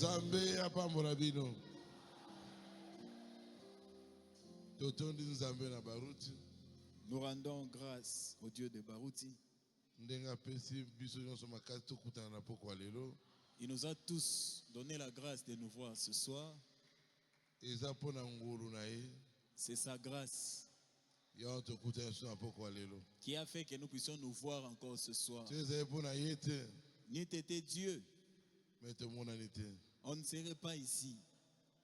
Nzambe apambola bino. Totondi Nzambe na baruti. Nous rendons grâce au Dieu de Baruti. Ndenga pesi biso nyonso makasi tokutana na pokwa lelo. Il nous a tous donné la grâce de nous voir ce soir. Eza pona ngolu na ye. C'est sa grâce Ya tokutana na pokwa lelo. qui a fait que nous puissions nous voir encore ce soir. Teze pona yete. N'eût été Dieu, Mais te mona nite. on ne serait pas ici.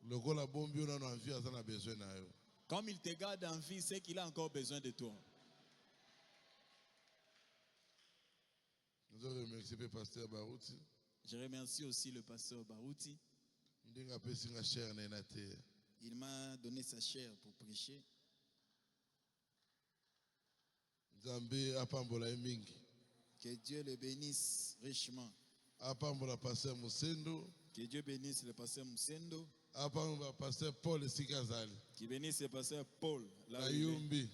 Lokola bombi ona na vie azana besoin na yo. Comme il te garde en vie, c'est qu'il a encore besoin de toi. Nous remercions le pasteur Baruti. Je remercie aussi le pasteur Baruti. Ndenga pesi nga cher na enate. Il m'a donné sa chair pour prêcher. Nzambe apambola mingi. Que Dieu le bénisse richement. Apambola pasteur Musendo. Que Dieu bénisse le pasteur Musendo. Apambola pasteur Paul Sikazali. Qui bénisse le pasteur Paul Ayumbi.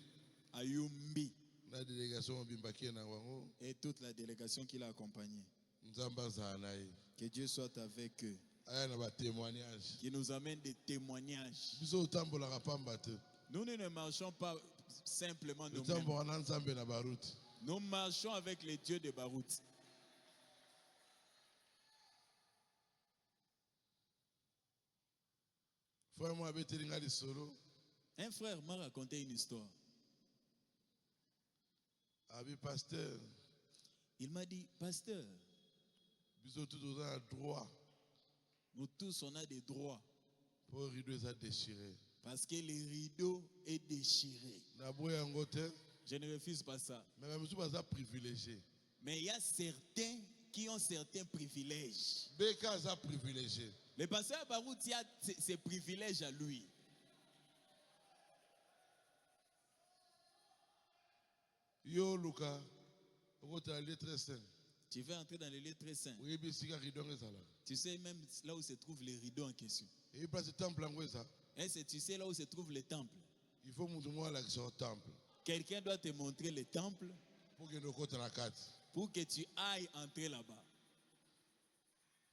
Ayumbi. La délégation bimbaki na wango. Et toute la délégation qui l'a accompagné. Nzamba zanaï. Que Dieu soit avec eux. Aya na ba témoignage. Qui nous amène des témoignages. Biso tambola rapamba te. Nous ne marchons pas simplement nous-mêmes. Tambola na Nzambe na baruti. Nous marchons avec les dieux de Baruti. Frère moi betelinga lisolo. Un frère m'a raconté une histoire. Abi pasteur. Il m'a dit, pasteur, Biso tout a droit. nous tous on a des droits. Pour rideau ça déchiré. Parce que le rideau est déchiré. Na boya ngote. Je ne refuse pas ça. Mais je suis pas privilégié. Mais il y a certains qui ont certains privilèges. Beka za privilégié. Le pasteur Baruti a ses privilèges à lui. Yo Luka, la lettre sainte. Tu veux entrer dans les lettres saintes. Oui, Tu sais même là où se trouve les rideaux en question. Et place temple Et tu sais là où se trouve le temple. il faut montrer l'accès au temple. Quelqu'un doit te montrer le temple Pour que nous compte la carte. pour que tu ailles entrer là-bas.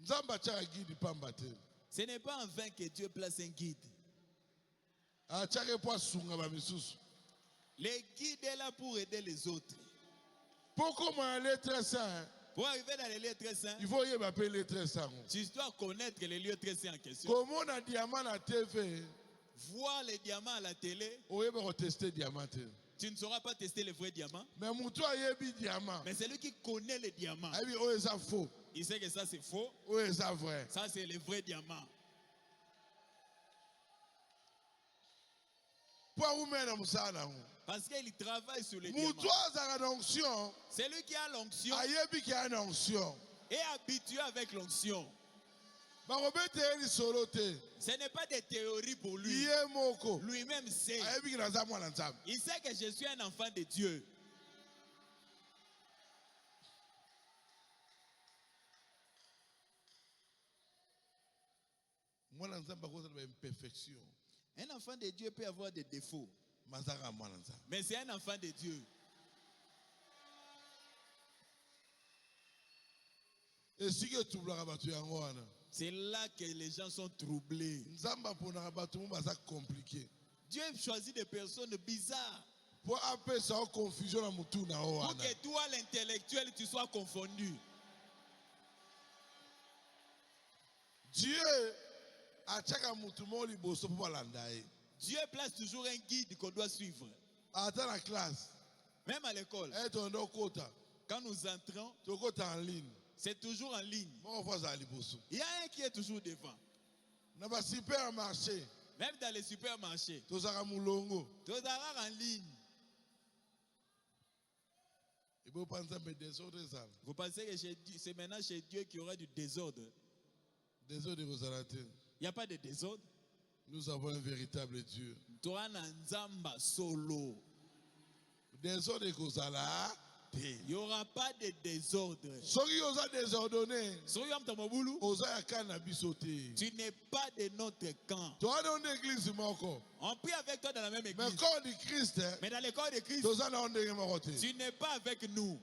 Nzamba cha guide pambate. Ce n'est pas en vain que Dieu place un guide. A chake po sunga ba misusu. Le guide est là pour aider les autres. Pourquoi moi lettre sainte? Pour arriver dans les lieux très saints, Il faut y appeler lettre sainte. tu dois connaître les lieux très saints en question. Comment on a diamant à TV? Voir les diamants à la télé, On va tester diamant. tu ne sauras pas tester les vrais diamants. Mais mon toi yebi diamant. Mais celui qui connaît les diamants, Ah oui, oh ça faux. il sait que ça c'est faux. Oh ça vrai. Ça c'est les vrais diamants. Pour vous mettre dans ça là. Parce qu'il travaille sur les Mon diamants. toi ça a l'onction. Celui qui a l'onction Ayebi qui a une onction. est habitué avec l'onction. Ce n'est pas des théories pour lui. Lui-même sait. Il sait que je suis un enfant de Dieu. Un enfant de Dieu peut avoir des défauts. Mais c'est un enfant de Dieu. C'est là que les gens sont troublés. Dieu choisit des personnes bizarres. Pour que toi, l'intellectuel, tu sois confondu. Dieu place toujours un guide qu'on doit suivre. Attends la classe. Même à l'école. Quand nous entrons, en ligne. C'est toujours en ligne. Il y a un qui est toujours devant. Même dans les supermarchés. Tous en ligne. Vous pensez que c'est maintenant chez Dieu qu'il y aura du désordre? Il n'y a pas de désordre. Nous avons un véritable Dieu. Désordre et il n'y aura pas de désordre. Tu n'es pas de notre camp. On prie avec toi dans la même église. Mais dans le corps de Christ, tu n'es pas avec nous.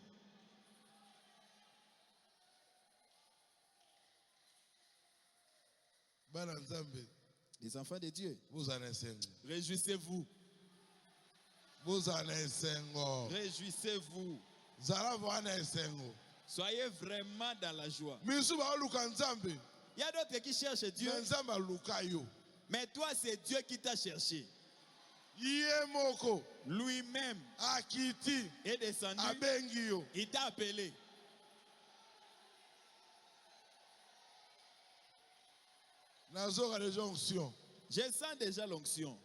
Les enfants de Dieu, vous en êtes. réjouissez-vous. Vous en êtes. Réjouissez-vous. Soyez vraiment dans la joie. Il y a d'autres qui cherchent Dieu. Mais toi, c'est Dieu qui t'a cherché. Lui-même est descendu. Il t'a appelé. Je sens déjà l'onction.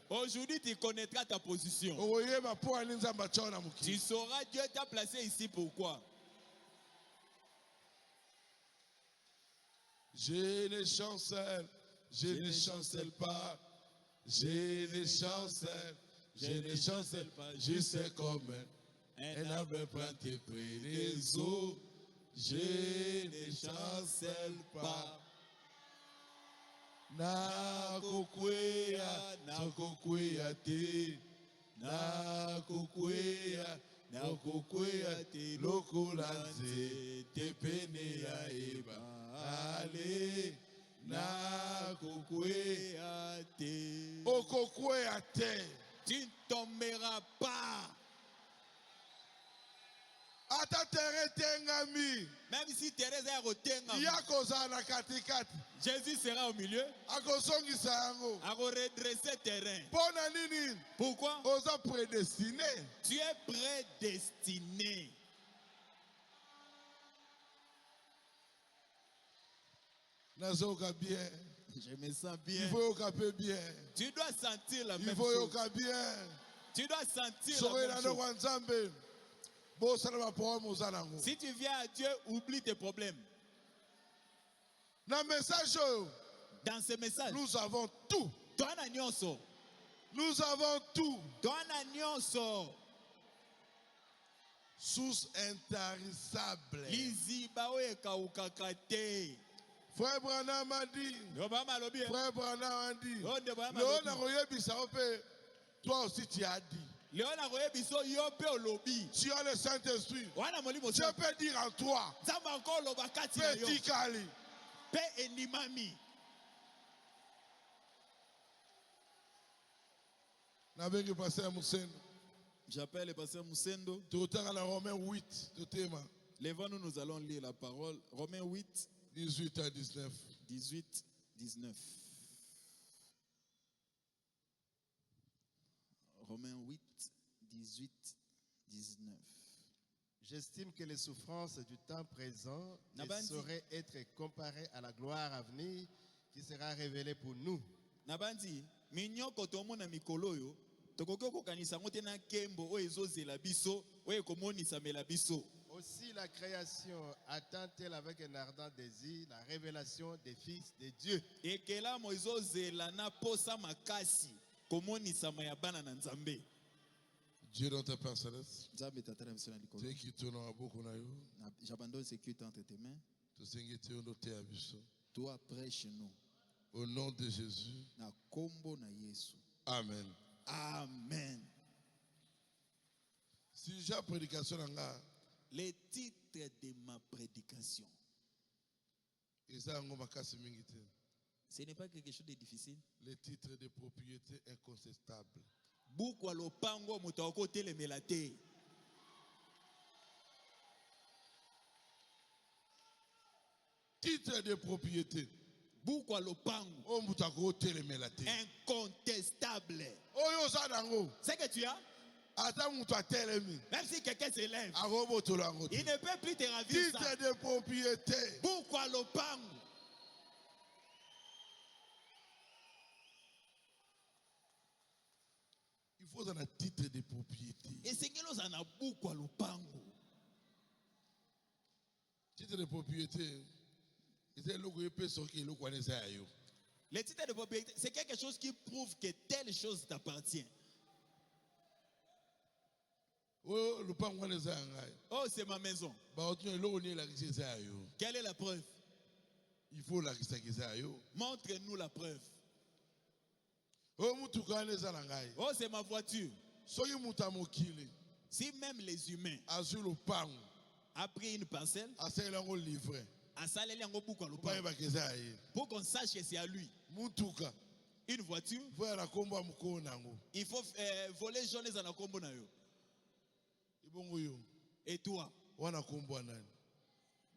Aujourd'hui, tu connaîtras ta position. Tu sauras Dieu t'a placé ici pourquoi. Je ne chancelle pas. Je ne chancelle pas. Juste comme un arbre planté près des eaux. Je ne chancelle pas. Na kukwea te. Na kukwea te. Lokulanze te pene ya eba. Ale. Na kukwea te. Okokwea te. Tu ne tomberas pas. Même si Thérèse est retengami, Jésus sera au milieu. A redresser terrain. Pourquoi? Tu es prédestiné. Je me sens bien. Tu dois sentir la même chose. Tu dois sentir la même chose. Si tu viens à Dieu, oublie tes problèmes. Dans ce message, nous avons tout. Nous avons tout. Source intarissable. Frère Branham a dit. Toi aussi tu as dit. Tu as le Saint-Esprit. Je peux dire en toi. Vertically. J'appelle le pasteur Musendo. Lèvons-nous, nous allons lire la parole. Romains 8, 18 à 19. 18, 19. Romains 8, 18, 19. J'estime que les souffrances du temps présent ne sauraient être comparées à la gloire à venir qui sera révélée pour nous. Nabandi, minyo kotomo na mikoloyo, tokoko kokanisa ngote na kembo o ezozela biso, o ekomonisa mela biso. Aussi la création attend-elle avec un ardent désir la révélation des fils de Dieu. Et que là ezozela na posa makasi. Dieu notre Père Céleste, j'abandonne ce culte entre tes mains. Toi, prêche-nous. Au nom de Jésus. Amen. Amen. Si j'ai prédication, les titres de ma prédication, ce n'est pas quelque chose de difficile. Les titres de propriété incontestable. Bukwa lopango mutako telemelate. Titre de propriété. Bukwa lopango. O mutako telemelate. Incontestable. Oyo zanango. C'est que tu as. Même si quelqu'un s'élève, il ne peut plus te ravir. Titre de propriété. Bukwa lopango. Il faut un titre de propriété. Et c'est que nous en avons beaucoup à l'opango. Titre de propriété, le titre de propriété, c'est quelque chose qui prouve que telle chose t'appartient. Oh, c'est ma maison. Quelle est la preuve? Il faut la montre-nous la preuve. Oh, c'est ma voiture. Si même les humains a pris une parcelle, Pour qu'on sache que c'est à lui. Une voiture. Il faut voler jaune et anakombo na yo. Et toi?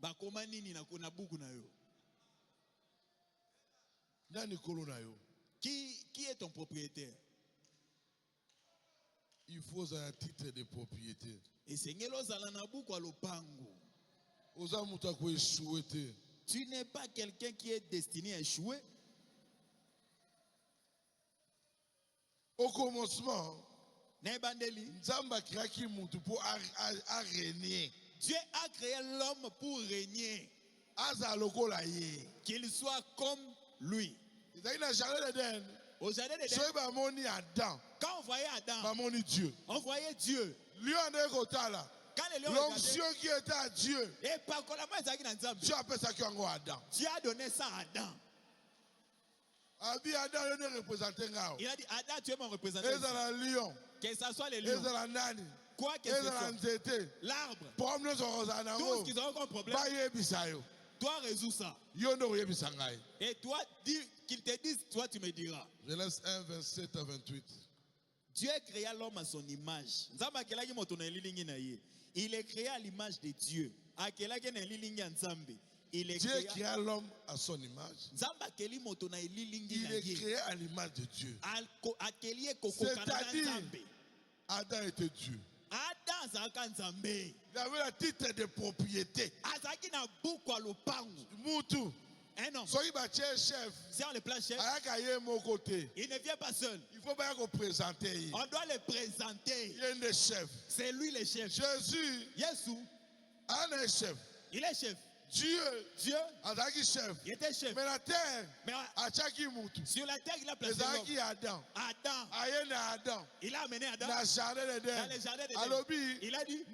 Bakoma nini na buku na yo? Qui est ton propriétaire? Il faut un titre de propriété. Et sengelo zala na buku alopango. Tu n'es pas quelqu'un qui est destiné à échouer. Au commencement, Dieu a créé l'homme pour régner. Qu'il soit comme lui. Au jardin d'Éden, quand on voyait Adam, on voyait Dieu. Quand les lions l'onction qui était à Dieu, Dieu a donné ça à Adam. Il a dit, Adam, tu es mon représentant. Que ce soit les lions, quoi que ce soit, l'arbre, tout ce qu'ils ont comme problème, toi résous ça. Et toi, qu'ils te disent, toi tu me diras. Genèse 1, 27 à 28. Dieu créa l'homme à son image. Il est créé à l'image de Dieu. Dieu créa l'homme à son image. Il est créé à l'image de Dieu. C'est-à-dire, Adam était Dieu. Il avait le titre de propriété. Moutou. Chef. Si on le place chef, il ne vient pas seul. Il faut bien qu'on présente. On doit le présenter. Il est le chef. C'est lui le chef. Jésus. est chef. Il est chef. Dieu. Chef. Il était chef. Mais la terre. Sur la terre, il a placé l'homme. Adam. Il a amené Adam. Dans le jardin d'Éden. Il a dit,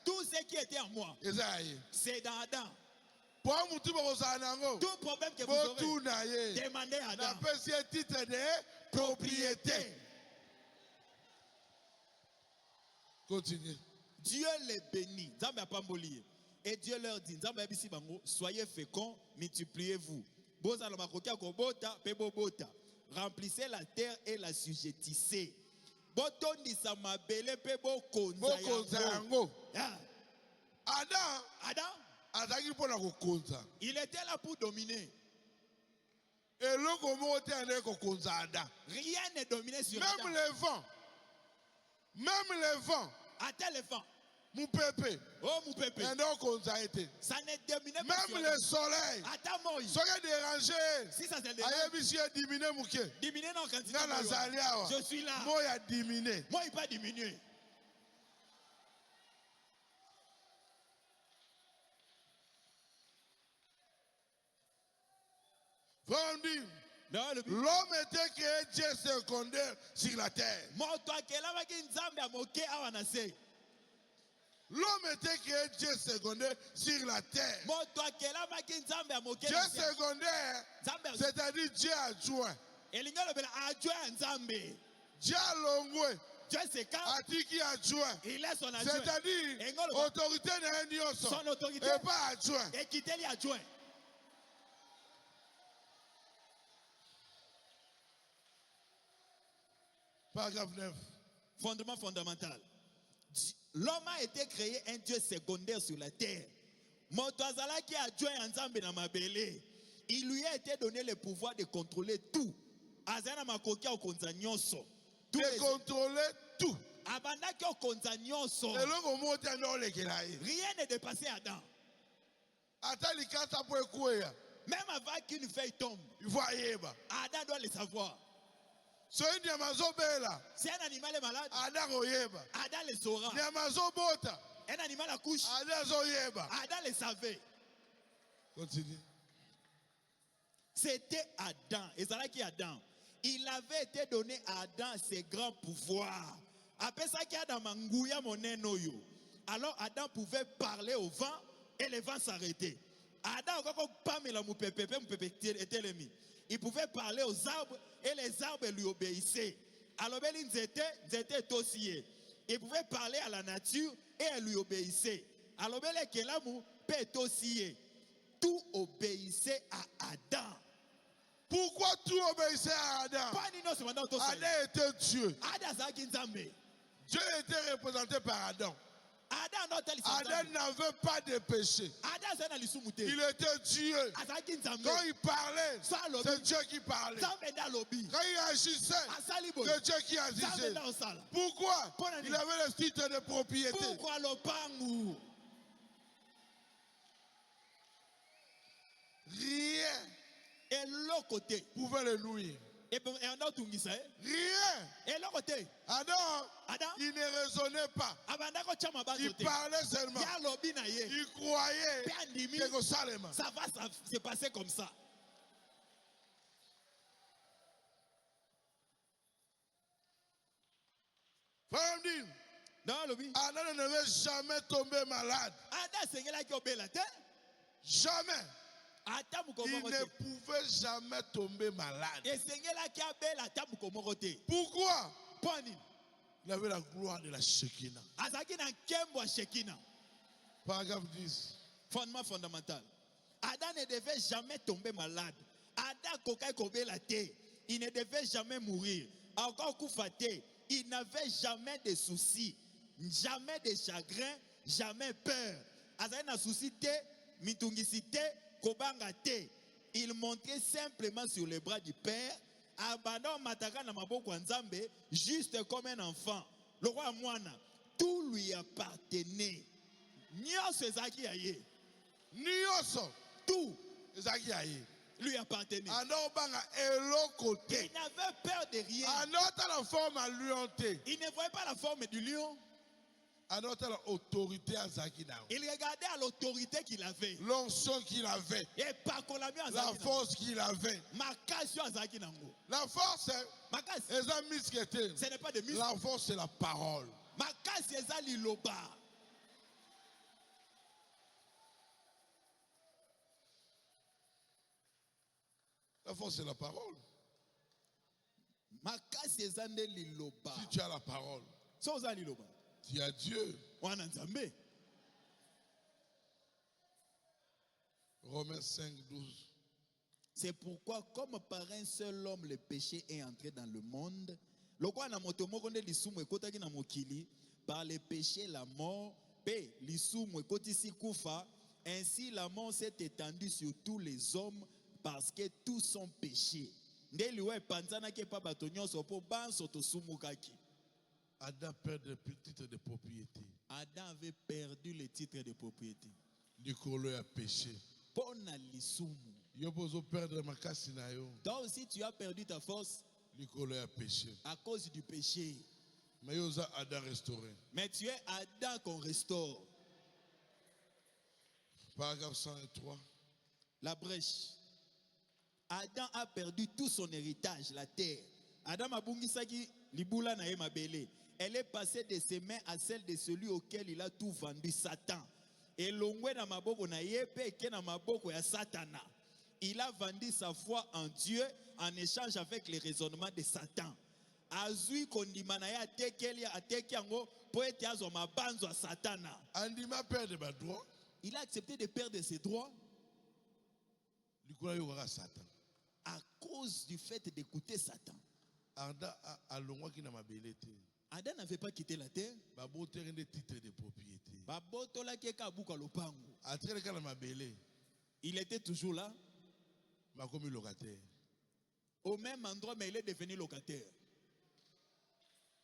tout ce qui était en moi, c'est dans Adam. Tout problème que vous aurez, demandez à Adam. Un titre de propriété. Continue. Dieu les bénit. Et Dieu leur dit, soyez féconds, multipliez-vous. Remplissez la terre et la sujettissez. Adam, il était là pour dominer. Rien ne dominait sur Adam. Même les vents. Attends les vents. Mon pépé. Oh mon pépé. Ça ne dominait pas sur Adam. Même le soleil. Attends moi. Soyez dérangé. Si ça se dérange. Diminuer non quantité. Je suis là. Moi il a diminué. Moi il pas diminué. L'homme était créé Dieu secondaire sur la terre. L'homme était créé Dieu secondaire sur la terre. Dieu secondaire, c'est-à-dire Dieu adjoint. Dieu longwe. Atiki adjoint. C'est-à-dire autorité n'est et pas adjoint. Paragraphe 9. Fondement fondamental. L'homme a été créé un Dieu secondaire sur la terre. Il lui a été donné le pouvoir de contrôler tout. De contrôler tout. Rien n'est dépassé Adam. Même avant qu'une feuille tombe, Adam doit le savoir. Si un animal est malade, Adam le saura. Un animal accouche, Adam le savait. Continue. C'était Adam. Et c'est là qui est Adam. Il avait été donné à Adam ses grands pouvoirs. Après ça, alors Adam pouvait parler au vent et le vent s'arrêtait. Adam, il pouvait parler aux arbres et les arbres lui obéissaient. Alors, il pouvait parler à la nature et elle lui obéissait. Alors, Tout obéissait à Adam. Pourquoi tout obéissait à Adam? Adam était Dieu. Dieu était représenté par Adam. Adam n'avait pas de péché. Il était Dieu. Quand il parlait, c'est Dieu qui parlait. Quand il agissait, c'est Dieu qui agissait. Pourquoi? Il avait le titre de propriété. Rien ne pouvait le nuire. Rien. Adam, il ne raisonnait pas. Il parlait seulement. Il croyait que ça va se passer comme ça. Adam ne devait jamais tomber malade. Jamais. Il ne pouvait jamais tomber malade. Pourquoi? Il avait la gloire de la Shekinah. Paragraphe 10. Fondement fondamental. Adam ne devait jamais tomber malade. Il ne devait jamais mourir. Encore Koufate, il n'avait jamais de soucis, jamais de chagrin, jamais peur. Azana souci te, mitungisite, kobanga te. Il montait simplement sur les bras du Père, abandon mataka na maboko nzambe, juste comme un enfant. Le roi Moana, tout lui appartenait. Nyoso ezaki aye. Nyoso, tout ezaki aye. Lui appartenait. Il n'avait peur de rien. Il ne voyait pas la forme du lion. Il regardait à l'autorité qu'il avait. L'onction qu'il avait. Et par la force qu'il avait. La force, ce n'est pas de muscles. La force, c'est la parole. La force, c'est la parole. Si tu as la parole, tu as Dieu. Romains 5, 12. C'est pourquoi, comme par un seul homme, le péché est entré dans le monde. Par le péché, la mort, ainsi la mort s'est étendue sur tous les hommes parce que tous sont péchés. Adam perd le titre de propriété. Adam avait perdu le titre de propriété. Nicolas a péché. Toi aussi tu as perdu ta force. Nicolas a péché. À cause du péché. Mais Adam restauré. Mais tu es Adam qu'on restaure. Paragraphe 103. La brèche. Adam a perdu tout son héritage, la terre. Adam a bungisaki libula na mabele. Elle est passée de ses mains à celle de celui auquel il a tout vendu, Satan. Et l'ongwe na maboko na yepe ke na maboko ya Satana. Il a vendu sa foi en Dieu en échange avec les raisonnements de Satan. Azui kondimana ya tekeli ateki yango po ete azo mabanzo a Satana. Andima perdre ba droit. Il a accepté de perdre ses droits. Satan. À cause du fait d'écouter Satan. Adam n'avait pas quitté la terre. Il était toujours là. Au même endroit, mais il est devenu locataire.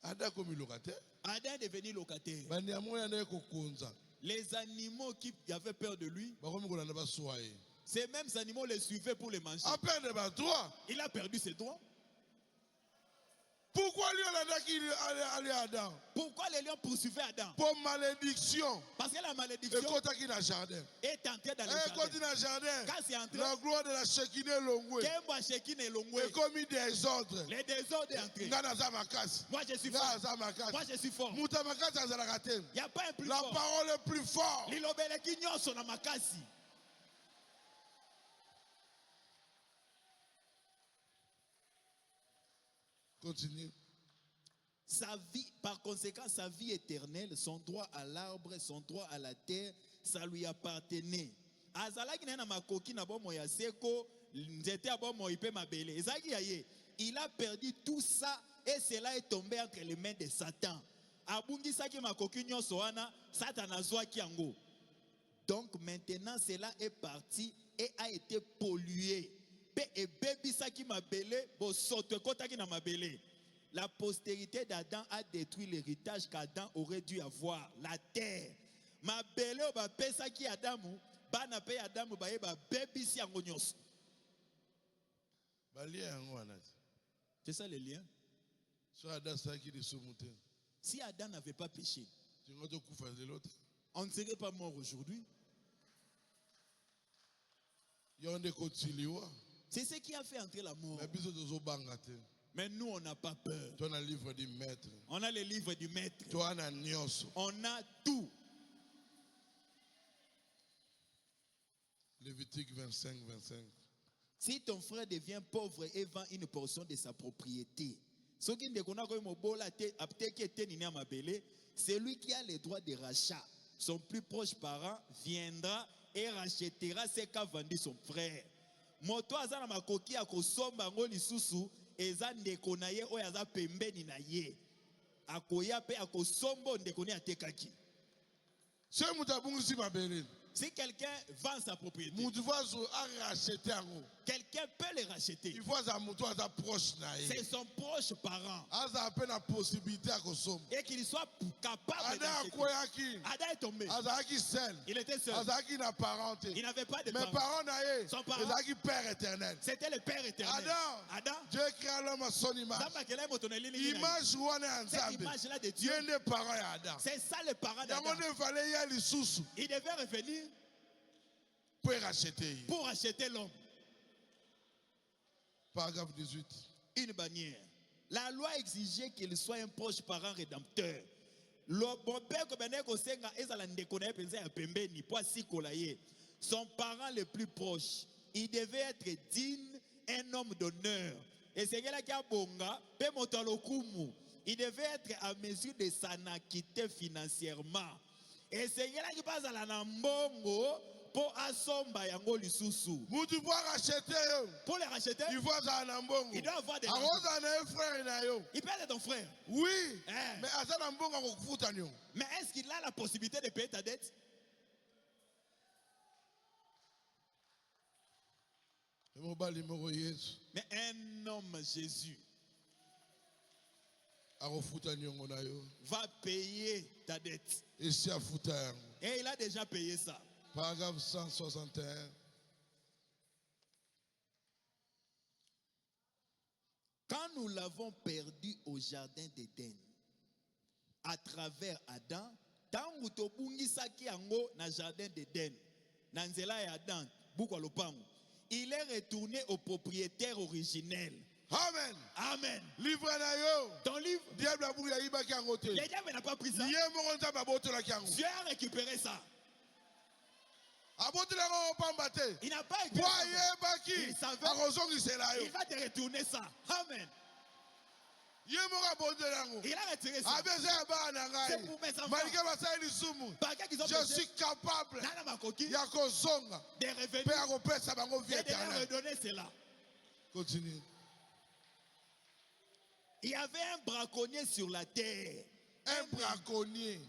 Adam est devenu locataire. Les animaux qui avaient peur de lui, ces mêmes animaux les suivaient pour les manger. Il a perdu ses droits. Pourquoi Adam? Pourquoi les lions poursuivaient Adam? Pour malédiction. Parce que la malédiction est entrée dans le jardin. Quand c'est entré, la gloire de la Shekinah Longwe. Et commis des ordres. Les désordres est entré. Moi je suis fort. Moi je suis fort. Il n'y a pas un plus fort. La parole est plus forte. Continue. sa vie, par conséquent, sa vie éternelle, son droit à l'arbre, son droit à la terre, ça lui appartenait. Il a perdu tout ça et cela est tombé entre les mains de Satan. Donc maintenant cela est parti et a été pollué. La postérité d'Adam a détruit l'héritage qu'Adam aurait dû avoir, la terre. C'est ça le lien. Si Adam n'avait pas péché, on ne serait pas mort aujourd'hui. C'est ce qui a fait entrer la mort. Mais nous, on n'a pas peur. On a le livre du maître. On a tout. Lévitique 25, 25. Si ton frère devient pauvre et vend une portion de sa propriété, celui qui a le droit de rachat, son plus proche parent viendra et rachètera ce qu'a vendu son frère. Moto azana makoki akosomba ngo lisusu eza ndeko na ye oyo aza pembeni na ye. Akoya pe akosombo ndeko ni atekaki. Si quelqu'un vend sa propriété, quelqu'un peut le racheter. C'est son proche parent. Et qu'il soit capable de racheter. Adam est tombé. Il était seul. Il n'avait pas de parents. Son parent, c'était le Père éternel. Adam, Dieu créa l'homme à son image. Cette image-là de Dieu, c'est ça le parent d'Adam. Il devait revenir pour racheter l'homme. Paragraphe 18. Une bannière. La loi exigeait qu'il soit un proche parent rédempteur. Son parent le plus proche, il devait être digne, un homme d'honneur. Et c'est là qu'il a bonga, il devait être à mesure de s'en acquitter financièrement. Et c'est là qu'il passe à la nambongo pour assomba yango lisusu. Pour les racheter, il doit avoir des nambongo. Il peut être ton frère. Oui, mais est-ce qu'il a la possibilité de payer ta dette? Mais un homme, Jésus, va payer ta dette. Et il a déjà payé ça. Paragraphe 161. Quand nous l'avons perdu au jardin d'Éden, à travers Adam, tangu tobungisaki yango na jardin d'Éden, na nzela ya Adam, buku lopango, il est retourné au propriétaire originel. Amen. Amen. Livre na yo. Ton livre. Le diable n'a pas pris ça. Dieu a récupéré ça. Il n'a pas écrit. Il savait. Il va te retourner ça. Amen. Il a retiré ça. C'est pour mes enfants. Je suis capable de revenir et de leur redonner cela. Continue. Il y avait un braconnier sur la terre. Un braconnier.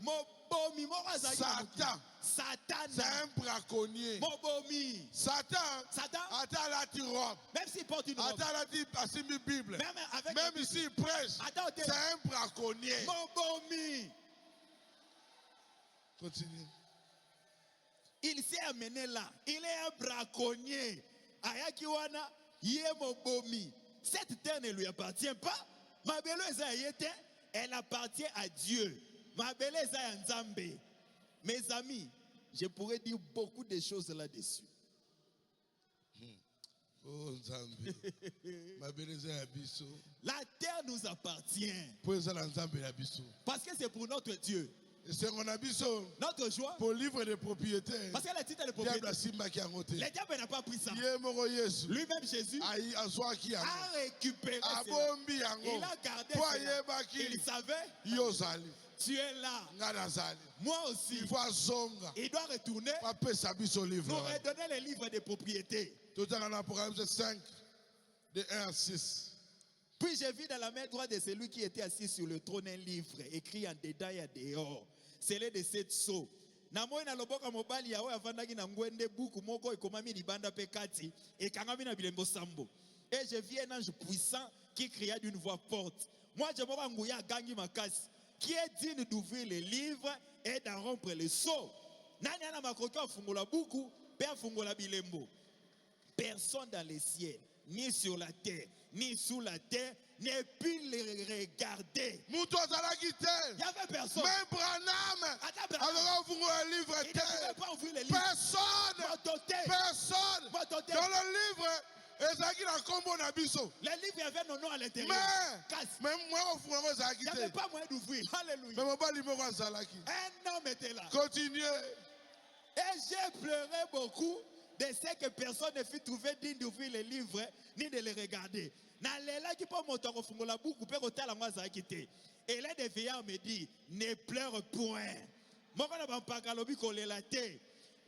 Satan. C'est un braconnier. Satan. Même s'il porte une robe. Même ici il prêche. C'est un braconnier. Continue. Il s'est amené là. Il est un braconnier. Ayakiwana, Yemobomi. Cette terre ne lui appartient pas. Elle appartient à Dieu. Mes amis, je pourrais dire beaucoup de choses là-dessus. Oh, la terre nous appartient. Parce que c'est pour notre Dieu. Notre joie. Pour livre de propriété. Parce que le titre de propriété. Le diable n'a pas pris ça. Lui-même Jésus a récupéré cela. Il a gardé cela. Il savait. Tu es là. Moi aussi. Il doit retourner. Nous redonner les livres de propriété. Tout en Apocalypse 5, de 1 à 6. Puis j'ai vu dans la main droite de celui qui était assis sur le trône un livre écrit en détail à dehors. C'est le de 7 sceaux. Namoi na loboka mobali yawe avandaki na ngwende buku moko ekomami libanda pe kati et kangami na bilembo sambo. Et je vis un ange puissant qui cria d'une voix forte. Moi je moka nguya gangi makasi. Qui est digne d'ouvrir les livres et d'en rompre les sceaux. Nani ana makoki afungola buku pe afungola bilembo. Personne dans les ciels, ni sur la terre, ni sous la terre, ne pu les regarder. Il n'y avait personne. Même Branham, alors vous le livre il ne pouvait pas ouvrir les livres. Personne. Dans le livre, les livres avaient nos noms à l'intérieur. Mais moi, il n'y avait pas moyen d'ouvrir. Alléluia. Un homme était là. Continuez. Et j'ai pleuré beaucoup de ce que personne ne fut trouvé digne d'ouvrir les livres ni de les regarder. Et l'un des veillards me dit, ne pleure point.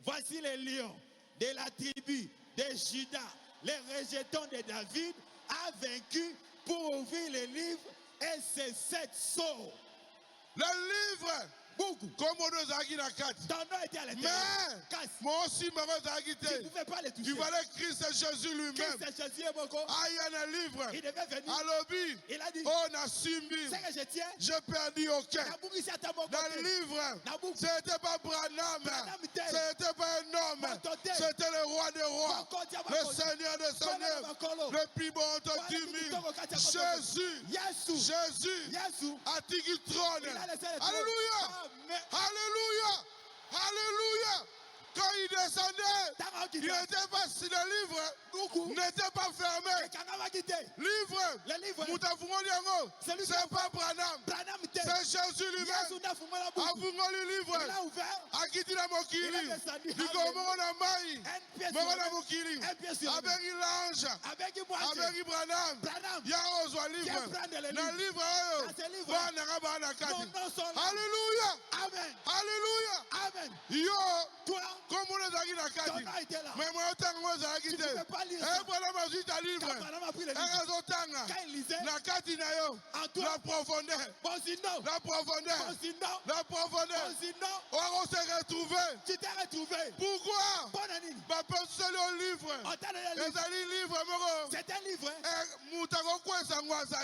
Voici les lions de la tribu de Juda, les rejetons de David, a vaincu pour ouvrir les livres et ses 7 sceaux. Le livre. Beaucoup. Comme on nous a dit la carte. Mais moi aussi, je ne pouvais pas les toucher. Tu vois le Christ Jésus lui-même. Jésus est beaucoup. Ah, il y a un livre. Il devait venir. À l'objet. Il a dit. Oh, Nassimbi. C'est que je tiens. Je perdis aucun. Dans le livre. Ce n'était pas Branham. Ce n'était pas un homme. C'était le roi des rois. Le Seigneur des seigneurs. Le plus bon de Jésus. Jésus. A dit qu'il trône. Alléluia. Alléluia! Alléluia! Quand il descendait, il n'était pas si le livre n'était pas fermé. Livre, c'est pas Branham. C'est Jésus lui-même. A ouvert le livre. A quitté la mokili. Du comment on a maï. Mokona mokili. Avec l'ange. Avec Branham. Il y a un livre. Dans le livre, alléluia. Amen. Alléluia. Amen. Yo, toi, comme on est là. Mais moi, tu ne peux pas lire ça. La profondeur. La profondeur. La profondeur. On s'est retrouvé. Tu t'es retrouvé. Pourquoi? C'est le livre. C'est un livre.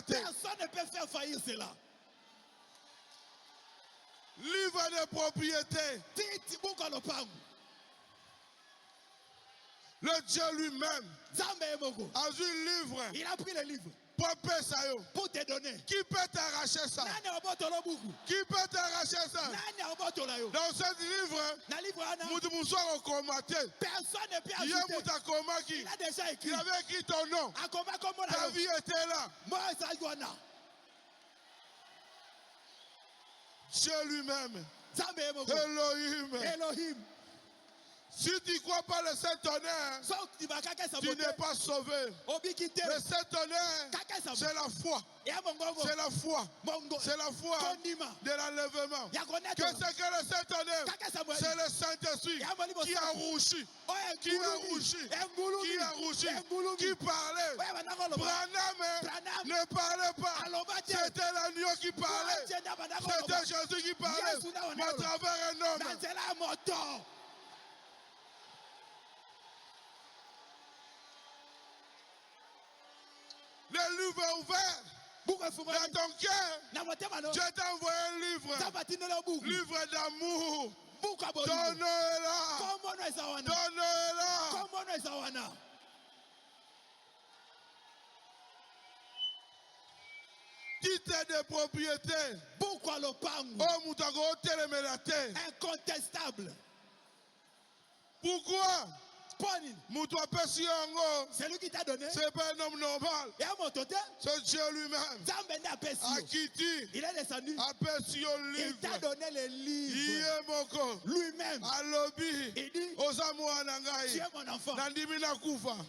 Personne ne peut faire faillir cela. Livre de propriété. Le Dieu lui-même a vu le livre. Il a pris le livre. Pour te donner. Qui peut t'arracher ça? Qui peut t'arracher ça? Dans ce livre, personne ne peut ajouter. Il a déjà écrit. Il avait écrit ton nom. Ta vie était là. Dieu lui-même. Elohim. Si tu ne crois pas le Saint-Tonnerre, tu n'es pas sauvé. Le Saint-Tonnerre, c'est la foi. C'est la foi. C'est la foi de l'enlèvement. Qu'est-ce que le Saint-Tonnerre? C'est le Saint-Esprit qui a rougi. Qui a rougi. Qui a rougi. Qui parlait. Branham ne parlait pas. C'était l'agneau qui parlait. C'était Jésus qui parlait. Mais à travers un homme. Le livre est ouvert. Dans ton cœur, Dieu t'a envoyé un livre. Livre d'amour. Ton nom est là. Ton nom est là. Titre de propriété. Incontestable. Pourquoi? C'est lui qui t'a donné. C'est pas un homme normal. Et à mon totem, c'est Dieu lui-même. Il est descendu. Il t'a donné les livres. Lui-même. Il dit, tu es mon enfant.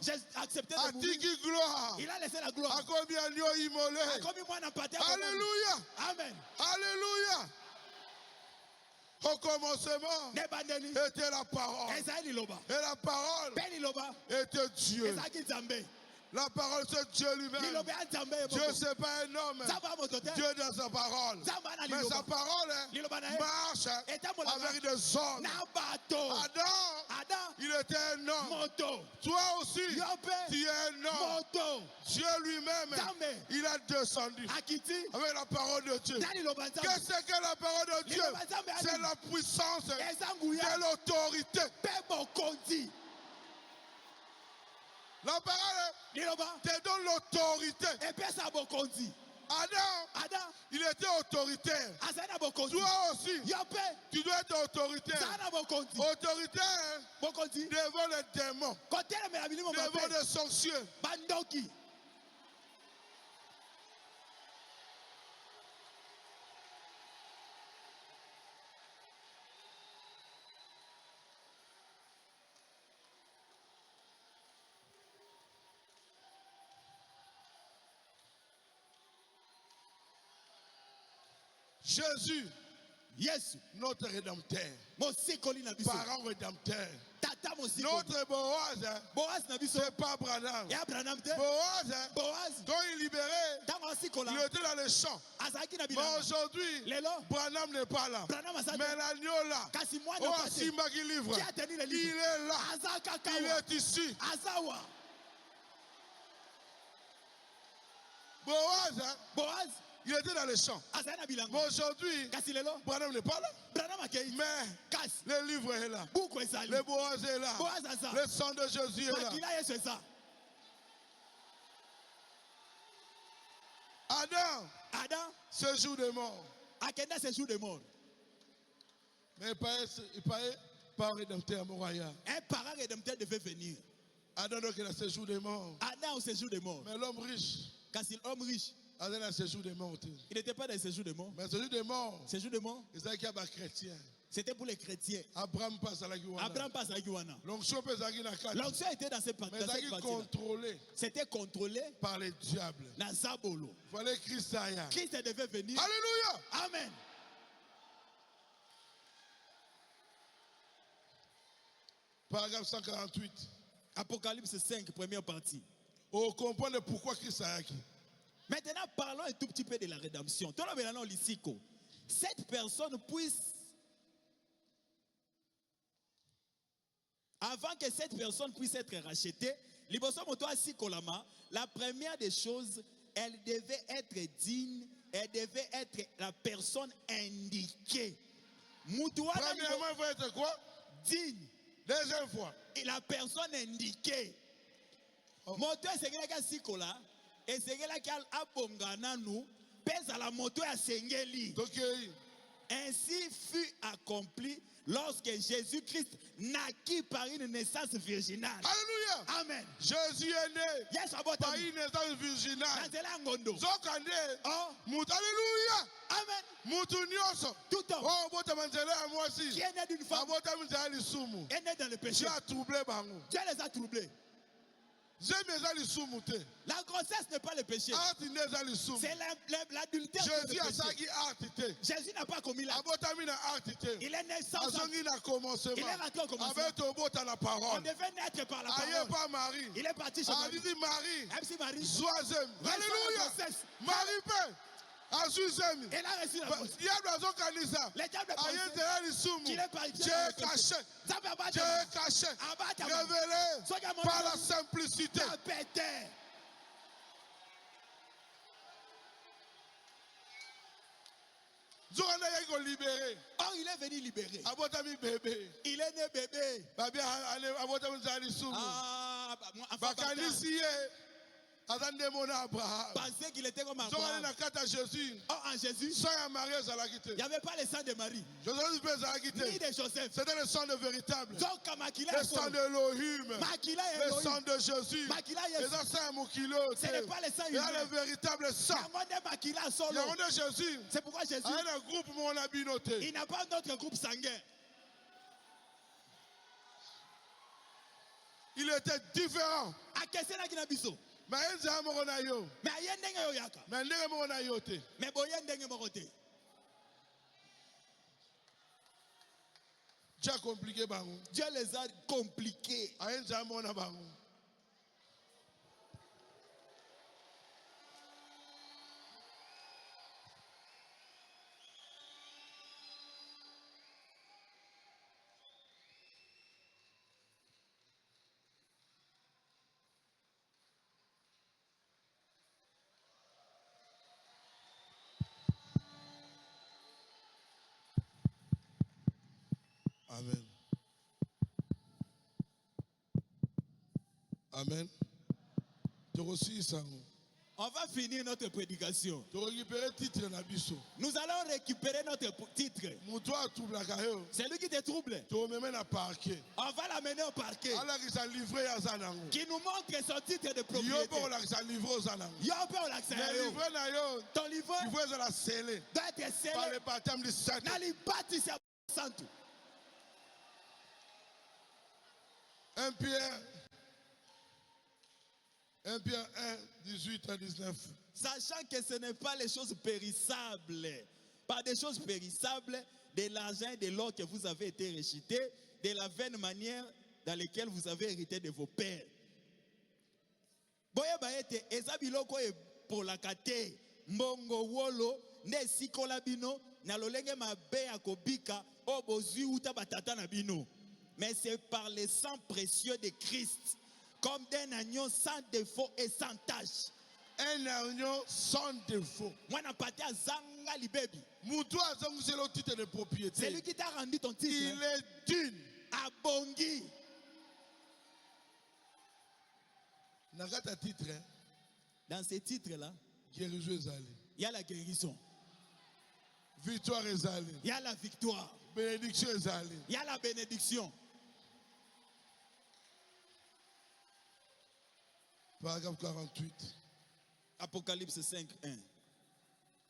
J'ai accepté de mourir. Il a laissé la gloire. Alléluia. Amen. Alléluia. Au commencement était la parole. Et la parole était Dieu. La parole, c'est Dieu lui-même. Dieu, ce n'est pas un homme. Dieu dans sa parole. Mais sa parole marche avec des hommes. Adam, il était un homme. Toi aussi, tu es un homme. Dieu lui-même, il a descendu avec la parole de Dieu. Qu'est-ce que la parole de Dieu? C'est la puissance de l'autorité. La parole te donne l'autorité. Adam, il était autoritaire. Toi aussi, tu dois être autoritaire. Autoritaire devant les démons, devant les sorciers. Jésus, notre rédempteur, parent rédempteur. Notre Boaz, c'est pas Branham. Boaz, quand il libérait, il était dans les champs. Mais aujourd'hui, Branham n'est pas là. Mais l'agneau là, Simba qui livre, il est là. Il est ici. Boaz, il était dans les champs. Mais aujourd'hui, Branham n'est pas là. Mais le livre est là. Le Boaz est là. Le sang de Jésus est là. Adam, ce jour de mort. Mais il paraît pas rédempteur royal. Un parent rédempteur devait venir. Adam donc il a ce jour de mort. Adam au séjour de mort. Mais l'homme riche. L'homme riche. Il n'était pas dans le séjour de mort. Mais séjour de mort. Séjour de mort. C'était pour les chrétiens. Abraham passe à la Guana. L'onction était dans cette partie. C'était contrôlé par les diables. Il fallait Christ devait venir. Alléluia. Amen. Paragraphe 148. Apocalypse 5, première partie. On comprend pourquoi Christ a acquis. Maintenant, parlons un tout petit peu de la rédemption. Cette personne puisse, avant que cette personne puisse être rachetée, la première des choses, elle devait être digne, elle devait être la personne indiquée. Premièrement, il faut être quoi? Digne. Deuxième fois. Et la personne indiquée. Moto esengela sikola esengela kal abongana nous pèse à la moto à sengeli. Ainsi fut accompli lorsque Jésus-Christ naquit par une naissance virginale. Alléluia. Amen. Jésus est né par une naissance virginale. Alléluia. Amen. Tout le temps. Qui est né d'une femme est né dans le péché. Dieu les a troublés. La grossesse n'est pas le péché. C'est l'adultère. Jésus n'a pas commis l'acte. Il est né sans acte. Il est rentré au commencement. On devait naître par la parole. Il est parti chez Marie. Alléluia. Marie. Elle a reçu la grossesse. Les diables qu'il est parti. Dieu caché. Révélé par la simplicité. Oh, il est venu libérer. Il est né bébé. pensait qu'il était comme Abraham. Oh, en Jésus, il n'y avait pas le sang de Marie, ni de Joseph. C'était le sang de véritable. Le sang de Elohim. Le sang de Jésus. Ce n'est pas le sang il y a humain. le véritable sang. Il y a Jésus. C'est pourquoi Jésus, un groupe il n'a pas d'autre groupe sanguin. Il était différent. Mais Dieu a compliqué. Dieu les a compliqués. Amen. Amen. On va finir notre prédication. Nous allons récupérer notre titre. C'est lui qui te trouble. On va l'amener au parquet. Qui nous montre son titre de propriété. Ton livre doit être scellé par le baptême du Saint-Esprit. 1 Pierre 1, 18 à 19. Sachant que ce n'est pas les choses périssables, pas des choses périssables, de l'argent et de l'or que vous avez été rejetés, de la vaine manière dans laquelle vous avez hérité de vos pères. Boye baete ezabiloko e pour la kate mbongo wolo ne sikola bino na lolenge mabe akobika obozui uta batata na bino. Mais c'est par le sang précieux de Christ, comme d'un agneau sans défaut et sans tache. Un agneau sans défaut. C'est lui qui t'a rendu ton titre. Il est digne. Abongi. Dans ces titres-là, il y a la guérison. Victoire. Il y a la victoire. Bénédiction. Il y a la bénédiction. Paragraphe 48. Apocalypse 5, 1.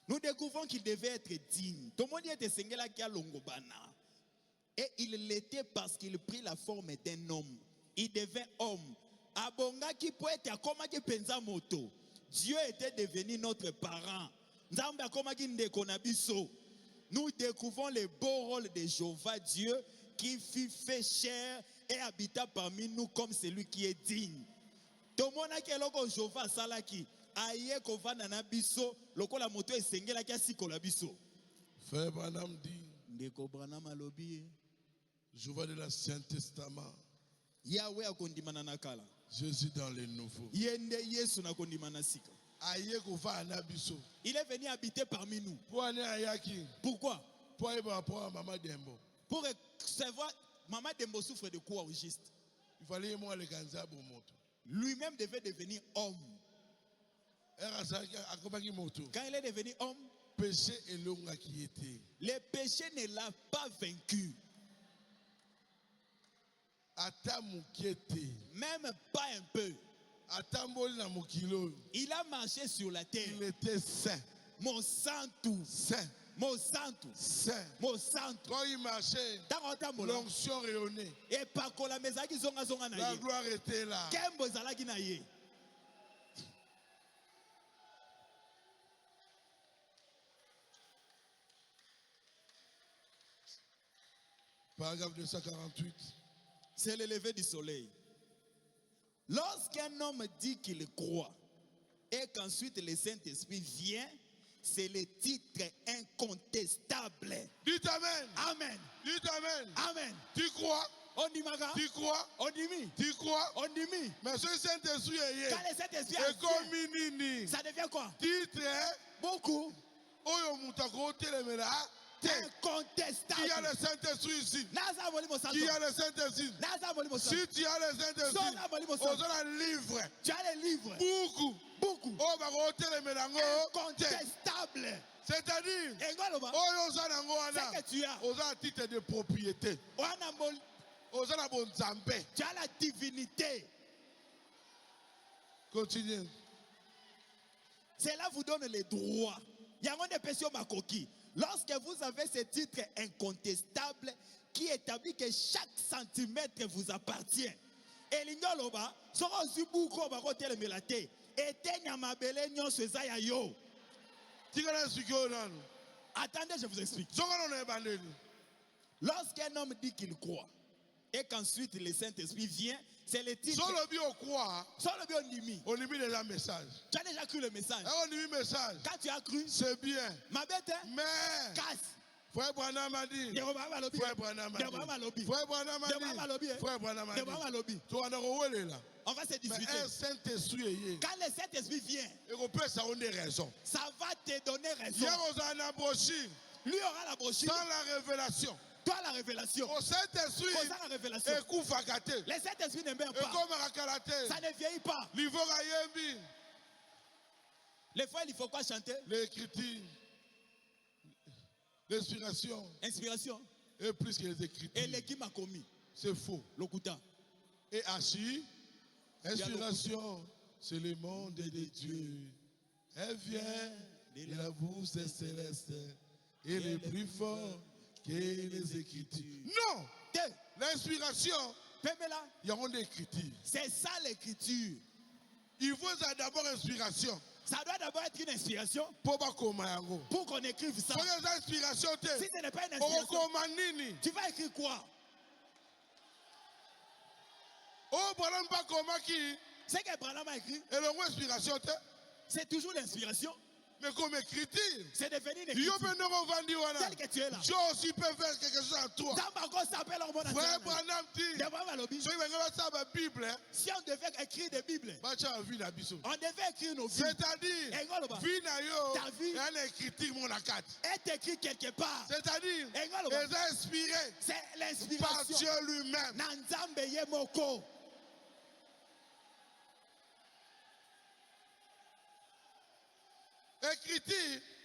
Nous découvrons qu'il devait être digne. Et il l'était parce qu'il prit la forme d'un homme. Il devint homme. Dieu était devenu notre parent. Nous découvrons le beau rôle de Jéhovah Dieu qui fut fait chair et habita parmi nous comme celui qui est digne. Tomona keloko Jéhovah salaki aye kovanda na biso lokola moto esengela kia sikola biso. Frère Branham dit, ndeko Branham alobi, Jéhovah de l'Ancien Testament, Yahweh akondimana na kala, Jésus dans le nouveau. Yende Yesu na kondimana sika. Aye kovanda na biso. Il est venu habiter parmi nous. Pourquoi? Pour Maman Dembo. Pour savoir Maman Dembo souffre de quoi au juste? Il fallait moi le ganza pour moto. Lui-même devait devenir homme. Quand il est devenu homme, péché est l'homme qui était. Le péché ne l'a pas vaincu. Même pas un peu. Il a marché sur la terre. Il était saint. Mon santo. Saint. Mon santo. Saint. Mon santo. Quand il marchait, l'onction rayonnait. Et par la la gloire était là. Paragraphe 248. C'est le lever du soleil. Lorsqu'un homme dit qu'il croit et qu'ensuite le Saint-Esprit vient, c'est le titre incontestable. Dites Amen. Amen. Dites Amen. Amen. Tu crois? On dit maga. Tu crois? On dit mi. Tu crois? On dit mi. Mais ce Saint-Esprit est quand le Saint-Esprit vient, ça devient quoi? Titre beaucoup. Oyo mutako telemela. Incontestable. Qui a le Saint-Esprit ici? Qui a le Saint-Esprit? Si tu as le Saint-Esprit, on a le livre. Tu as les livres. Beaucoup. Oh, bah, incontestable. C'est-à-dire, ce que tu as. on a un titre de propriété. On a bon zambé. Tu as la divinité. Continuez. Cela vous donne les droits. Il y a des personnes makoki. Lorsque vous avez ce titre incontestable qui établit que chaque centimètre vous appartient. Et l'ingoloba, sera aussi beaucoup de côté melate. Et tenyamabele nyon sezaya yo. Attendez, je vous explique. Lorsqu'un homme dit qu'il croit et qu'ensuite le Saint-Esprit vient, c'est le titre. Sans le bio croire, on limite déjà le message. Tu as déjà cru le message. On limite le message. Quand tu as cru, c'est bien. Ma bête, mais casse. Frère Branham a dit. Frère Branham a dit. Frère Branham a dit. Frère Branham a dit. On va se discuter. Mais un Saint-Esprit. Quand le Saint-Esprit vient, ça a raison. Ça va te donner raison. Hier, on a la brochure. Lui aura la brochure. Dans la révélation. Toi la révélation. Au Saint-Esprit. La révélation. Le Saint-Esprit ne meurt pas. Ça ne vieillit pas. Les fois, il faut quoi chanter? L'écriture. L'inspiration. Inspiration. Et plus que les écritures. Et les qui m'a commis. C'est faux. L'okuta. Et Achille. Inspiration. C'est le monde de Dieu. Elle vient de la bouche céleste. Et le plus fort que les écritures. Non! L'inspiration, il y a une écriture. C'est ça l'écriture. Il faut d'abord inspiration. Ça doit d'abord être une inspiration. Pour qu'on écrive ça. Si ce n'est pas une inspiration, tu vas écrire quoi? C'est que Branham a écrit. Et l'inspiration, c'est toujours l'inspiration. Mais comme écriture, c'est devenu une écriture. Tel que tu es là. Dieu aussi peut faire quelque chose en toi. Frère Branham dit, si on devait écrire des Bibles, on devait écrire nos Bibles. C'est-à-dire, ta vie est écrite quelque part. C'est-à-dire, elle est inspirée c'est l'inspiration par Dieu lui-même.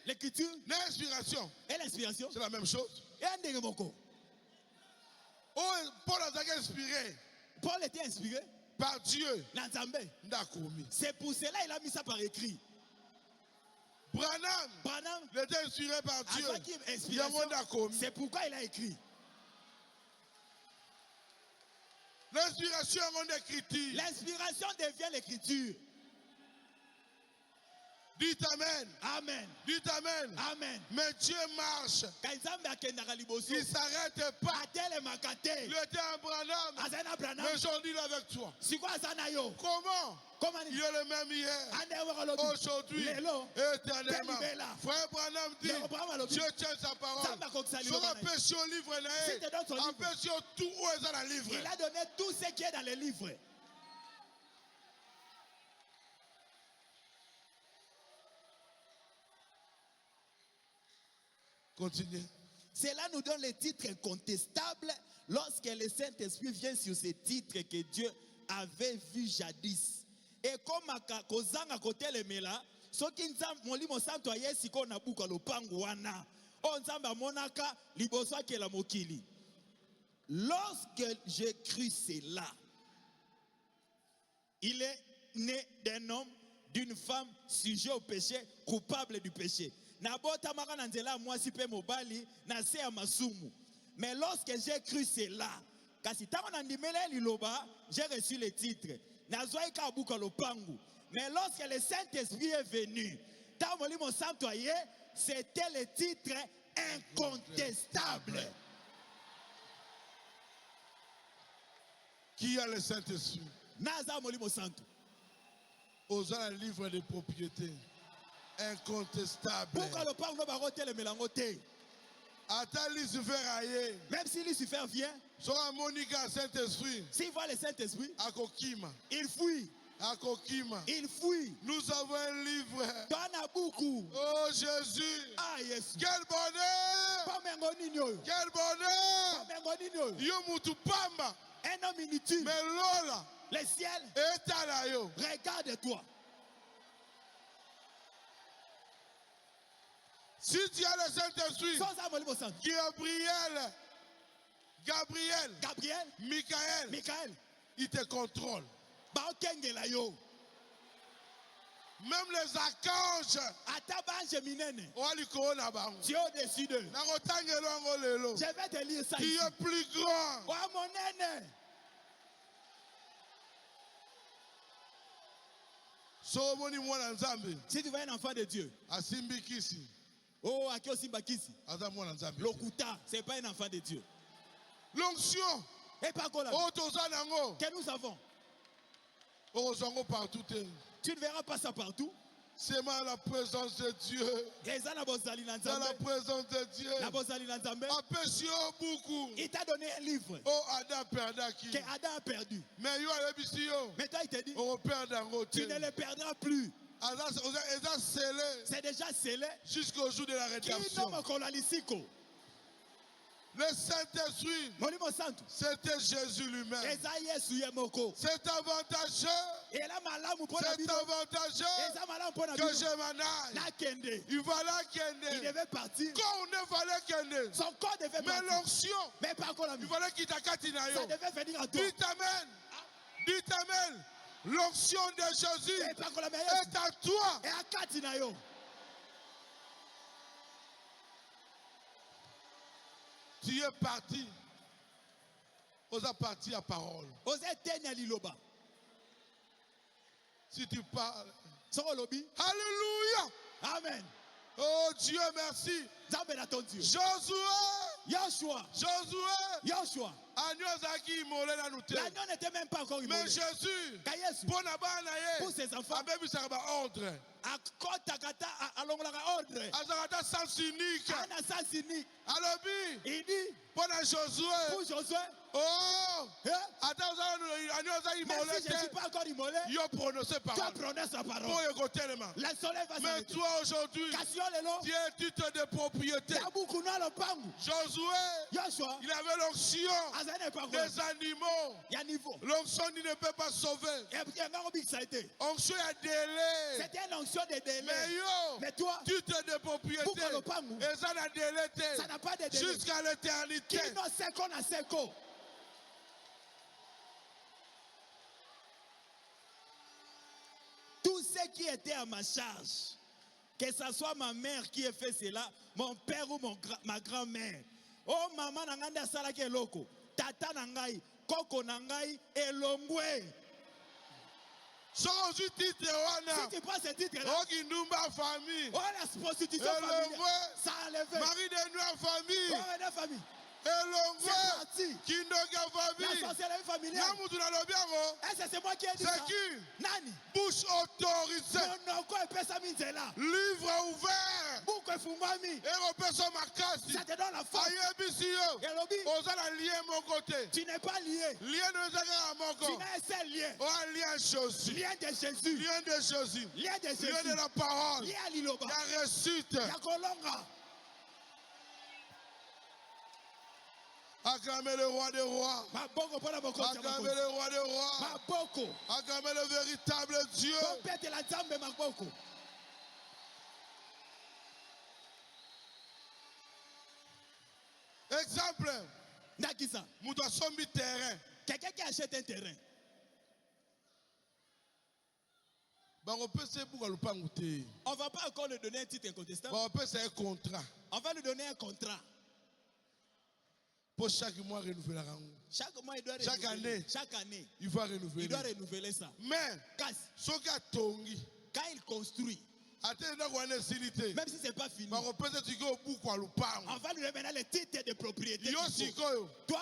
L'écriture, l'inspiration et l'inspiration, c'est la même chose. Paul a été inspiré. Paul était inspiré par Dieu. C'est pour cela qu'il a mis ça par écrit. Branham était inspiré par Dieu. C'est pourquoi il a écrit. L'inspiration est l'écriture. L'inspiration devient l'écriture. Dites Amen. Amen. Dites Amen. Amen. Mais Dieu marche. Il ne s'arrête pas. Il était un Branham. Mais aujourd'hui, il est avec toi. Comment? Il est le même hier, aujourd'hui, éternellement. Frère Branham dit, Dieu tient sa parole. Sur un péché au livre, un péché tout où est dans le livre. Il a donné tout ce qui est dans le livre. Continuez. Cela nous donne les titres incontestables lorsque le Saint-Esprit vient sur ces titres que Dieu avait vus jadis. Et comme à Kozanga côté le mela, ce qui nous a molimo santo ayesi ko na buka lopangu wana. On zamba monaka liboso ke la mokili. Lorsque j'ai cru cela, il est né d'un homme, d'une femme, sujet au péché, coupable du péché. Nabota makana nzela mwasi pe mobali na se ya masumu. Mais lorsque j'ai cru cela, kasi tango na ndimele liloba, j'ai reçu le titre. Nazwai ka buka lopangu. Mais lorsque le Saint-Esprit est venu, tango molimo santo aye, c'était le titre incontestable. Qui a le Saint-Esprit? Naza molimo santo. Aux un livre de propriété. Incontestable. Même si Lucifer vient, Saint-Esprit, s'il voit le Saint-Esprit, il fuit. Il fuit. Nous avons un livre. Oh Jésus. Ah, yes. Quel bonheur. Quel bonheur. Yomutu Pamba. Un homme inutile. Mais Lola. Le ciel. Regarde-toi. Si tu as le Saint-Esprit, Gabriel, Michael, il te contrôle. Même les archanges, tu es au-dessus d'eux. Je vais te lire ça qui ici. est plus grand. Oh, mon aîné. Si tu vois un enfant de Dieu, oh, Lokuta, ce n'est pas un enfant de Dieu. L'onction, et pas que nous avons. Partout. Tu ne verras pas ça partout. C'est la présence de Dieu. Dans la présence de Dieu. Beaucoup. Il t'a donné un livre. Oh, Adam perdra qui? Que Adam a perdu. Mais toi, il te dit, tu ne le perdras plus. C'est déjà scellé. Jusqu'au jour de la rédemption. Le Saint-Esprit, c'était Jésus lui-même. C'est avantageux. C'est avantageux que je m'en aille. Il va là il devait partir. Quand on ne fallait qu'elle. Son corps devait partir. Mais l'onction, il fallait qu'il t'accatine. Ça devait venir à toi. Dites Amen. L'onction de Jésus est à toi. Et à Katinayo. Tu es parti. On a parti à parole. Si tu parles. Alléluia. Amen. Oh Dieu, merci. Joshua. L'agneau n'était même pas encore immolé. Mais Jésus, pour ses enfants, ordre. Sens unique. Il dit, pour Josué, oh, attends, même si je ne suis pas encore immolé, toi prononce la parole. Le soleil va mais toi aujourd'hui, tu es un titre de propriété. Josué, il avait l'onction des animaux. L'onction, il ne peut pas sauver. Onction est délai. C'était une onction de délai. Mais toi, titre de propriété, et ça n'a pas de délai jusqu'à l'éternité. Tout ce qui était à ma charge, que ce soit ma mère qui ait fait cela, mon père ou ma grand-mère. Oh maman nanganda salaki eloko, tata nangai, koko nangai, elongwe. Si tu prends ce titre-là, famille, oh la prostitution familiale, ça a enlevé. Marie de Noire famille. Oh la famille. Elongwe, Kindoga famille. La sorcellerie familiale. C'est moi qui ai dit ça. C'est qui? Nani? Bouche autorisée. Livre ouvert. Ça te donne la force. Tu n'es pas lié. Tu n'as un seul lien. Lien de Jésus. Lien de Jésus. Lien de Jésus. Lien de la parole. Lien à Liloba. La réussite. Acclamez le roi des rois. Acclamez le roi des rois. Acclamez le véritable Dieu. Exemple. Nous doit sommer terrain. Quelqu'un qui achète un terrain. On ne va pas encore lui donner un titre incontestable. On va lui donner un contrat. Pour chaque mois, renouveler. Chaque année, il va renouveler. Il doit renouveler ça. Mais, quand il construit, même si ce n'est pas fini, on va lui remettre le titre de propriété. Toi,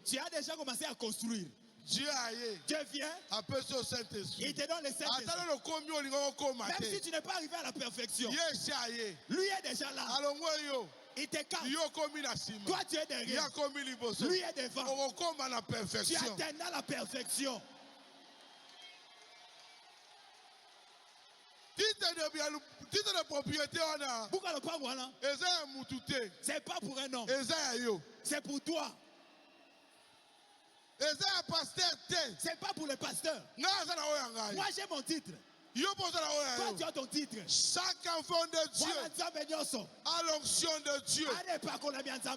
tu as déjà commencé à construire. Dieu vient, il te donne le Saint-Esprit. Même si tu n'es pas arrivé à la perfection, lui est déjà là. Il te casse. Toi, tu es derrière. Lui est devant. Tu atteindras la perfection. Titre de propriété, c'est pas pour un homme. yo. C'est pour toi. C'est pas pour le pasteur. Moi j'ai mon titre. Toi tu as ton titre. Chaque enfant de Dieu a l'onction de Dieu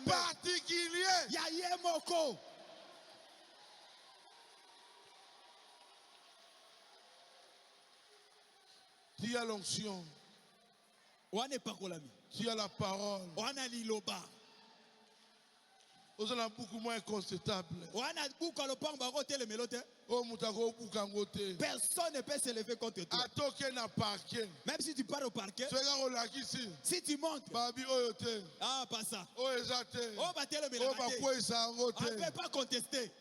particulier. Tu as l'onction. Tu as la parole. Vous êtes beaucoup moins inconstable. Personne ne peut se lever contre toi. Même si tu pars au parquet, si tu montes, ah, pas ça. On ne peut pas contester.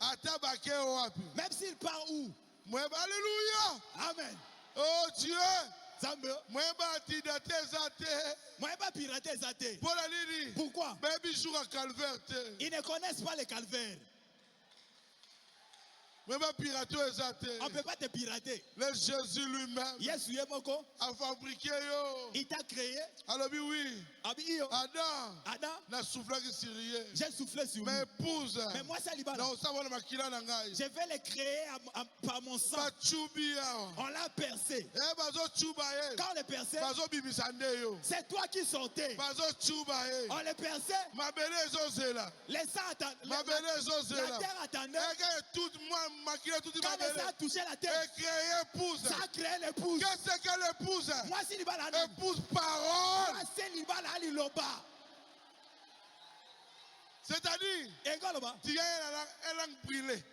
Même s'il part où? Alléluia. Amen. Oh Dieu. Pourquoi? Ils ne connaissent pas le calvaire. On ne peut pas te pirater. Le Jésus lui-même a fabriqué. Il t'a créé. Alors oui. Adam n'a soufflé sur rien. J'ai soufflé sur lui. Mais épouse. Mais moi c'est Liban. Je vais le créer par mon sang. On l'a percé. Quand on l'a percé, c'est toi qui sortais. On l'a percé. Les sangs attendent. La terre attendait. Quand le sang a touché la terre, ça a créé l'épouse. Qu'est-ce que l'épouse? Moi c'est Liban. Épouse parole. Moi c'est Liban Liloba. C'est-à-dire, tu as une langue brûlée.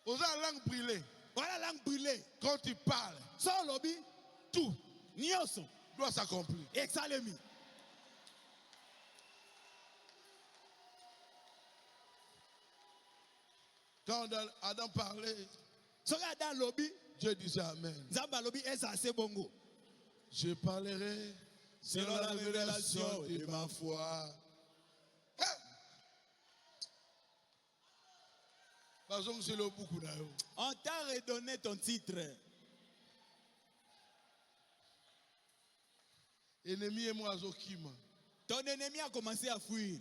Vous avez une langue brûlée. Voilà la langue brûlée. Quand tu parles, sans lobby, tout Nyoso doit s'accomplir. Exalemi. Quand Adam parlait, Dieu disait Amen. Je parlerai selon la révélation de ma foi. On t'a redonné ton titre. Ton ennemi a commencé à fuir.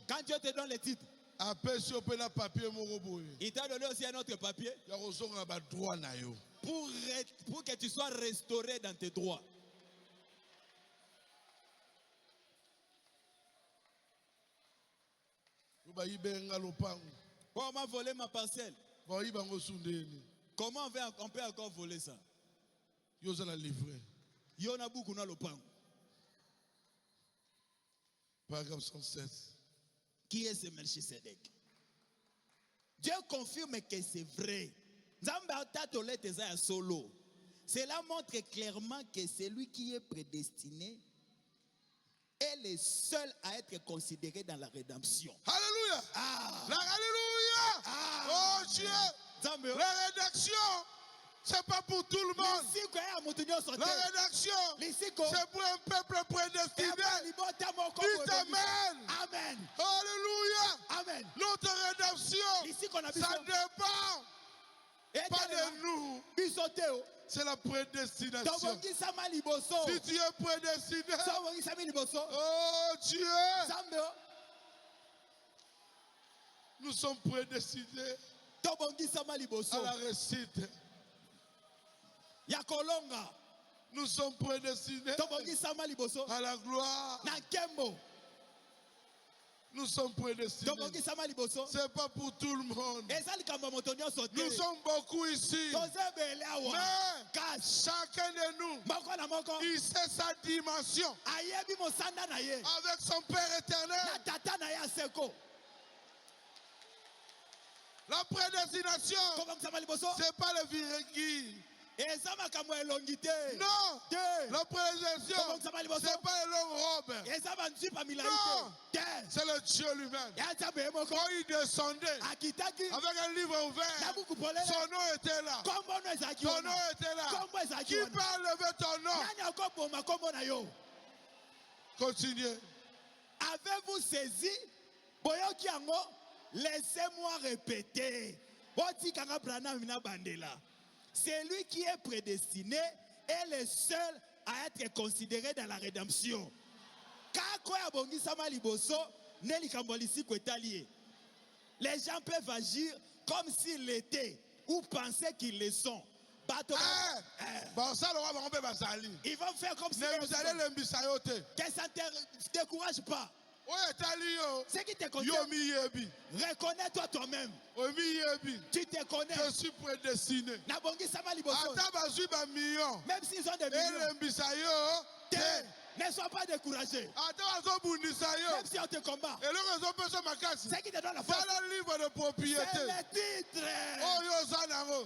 Quand Dieu te donne le titre, il t'a donné aussi un autre papier pour que tu sois restauré dans tes droits. On m'a volé ma parcelle. Comment on peut encore voler ça? Il y en a beaucoup dans le pan. Paragraphe 107. Qui est ce Melchisedec? Dieu confirme que c'est vrai. Cela montre clairement que celui qui est prédestiné est le seul à être considéré dans la rédemption. Alléluia. Alléluia. Oh Dieu. La rédemption, c'est pas pour tout le monde. La rédemption, c'est pour un peuple prédestiné. Dites Amen. Amen. Alléluia. Amen. Notre rédemption, ça dépend pas de nous. C'est la prédestination. Si tu es prédestiné, oh Dieu, nous sommes prédestinés à la réussite. Nous sommes prédestinés à la gloire. Nous sommes prédestinés. C'est pas pour tout le monde. Nous sommes beaucoup ici. Mais chacun de nous, il sait sa dimension avec son Père éternel. La prédestination, c'est pas le virgule. Non, la prédestination, c'est pas une longue robe. Non, c'est le Dieu lui-même. Quand il descendait avec un livre ouvert, son nom était là. Ton nom était là. Qui peut lever ton nom? Continuez. Avez-vous saisi? Laissez-moi répéter. C'est lui qui est prédestiné est le seul à être considéré dans la rédemption. Les gens peuvent agir comme s'ils l'étaient ou penser qu'ils le sont. Ils vont faire comme si que ça ne décourage pas. Ce qui te concerne, reconnais-toi toi-même. Tu te connais. Je suis prédestiné. Même s'ils ont des millions, ne sois pas découragé. Même si on te combat, ce qui te donne la force, livre de propriété. c'est le titre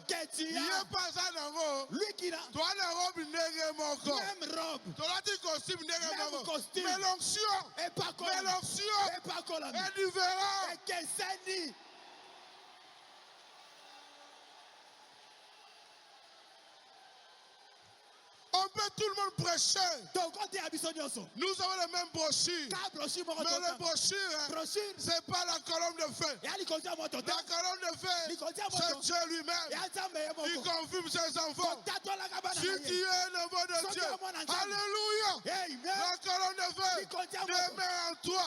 que tu as. Lui qui a même robe, même costume, mais l'onction et pas comme est différente. et que c'est dit. On peut tout le monde prêcher. Nous avons les mêmes brochures. Mais les brochures, c'est pas la colonne de feu. La colonne de feu, c'est Dieu lui-même. Il confirme ses enfants. Si tu es l'enfant de Dieu, alléluia. La colonne de feu demeure en toi.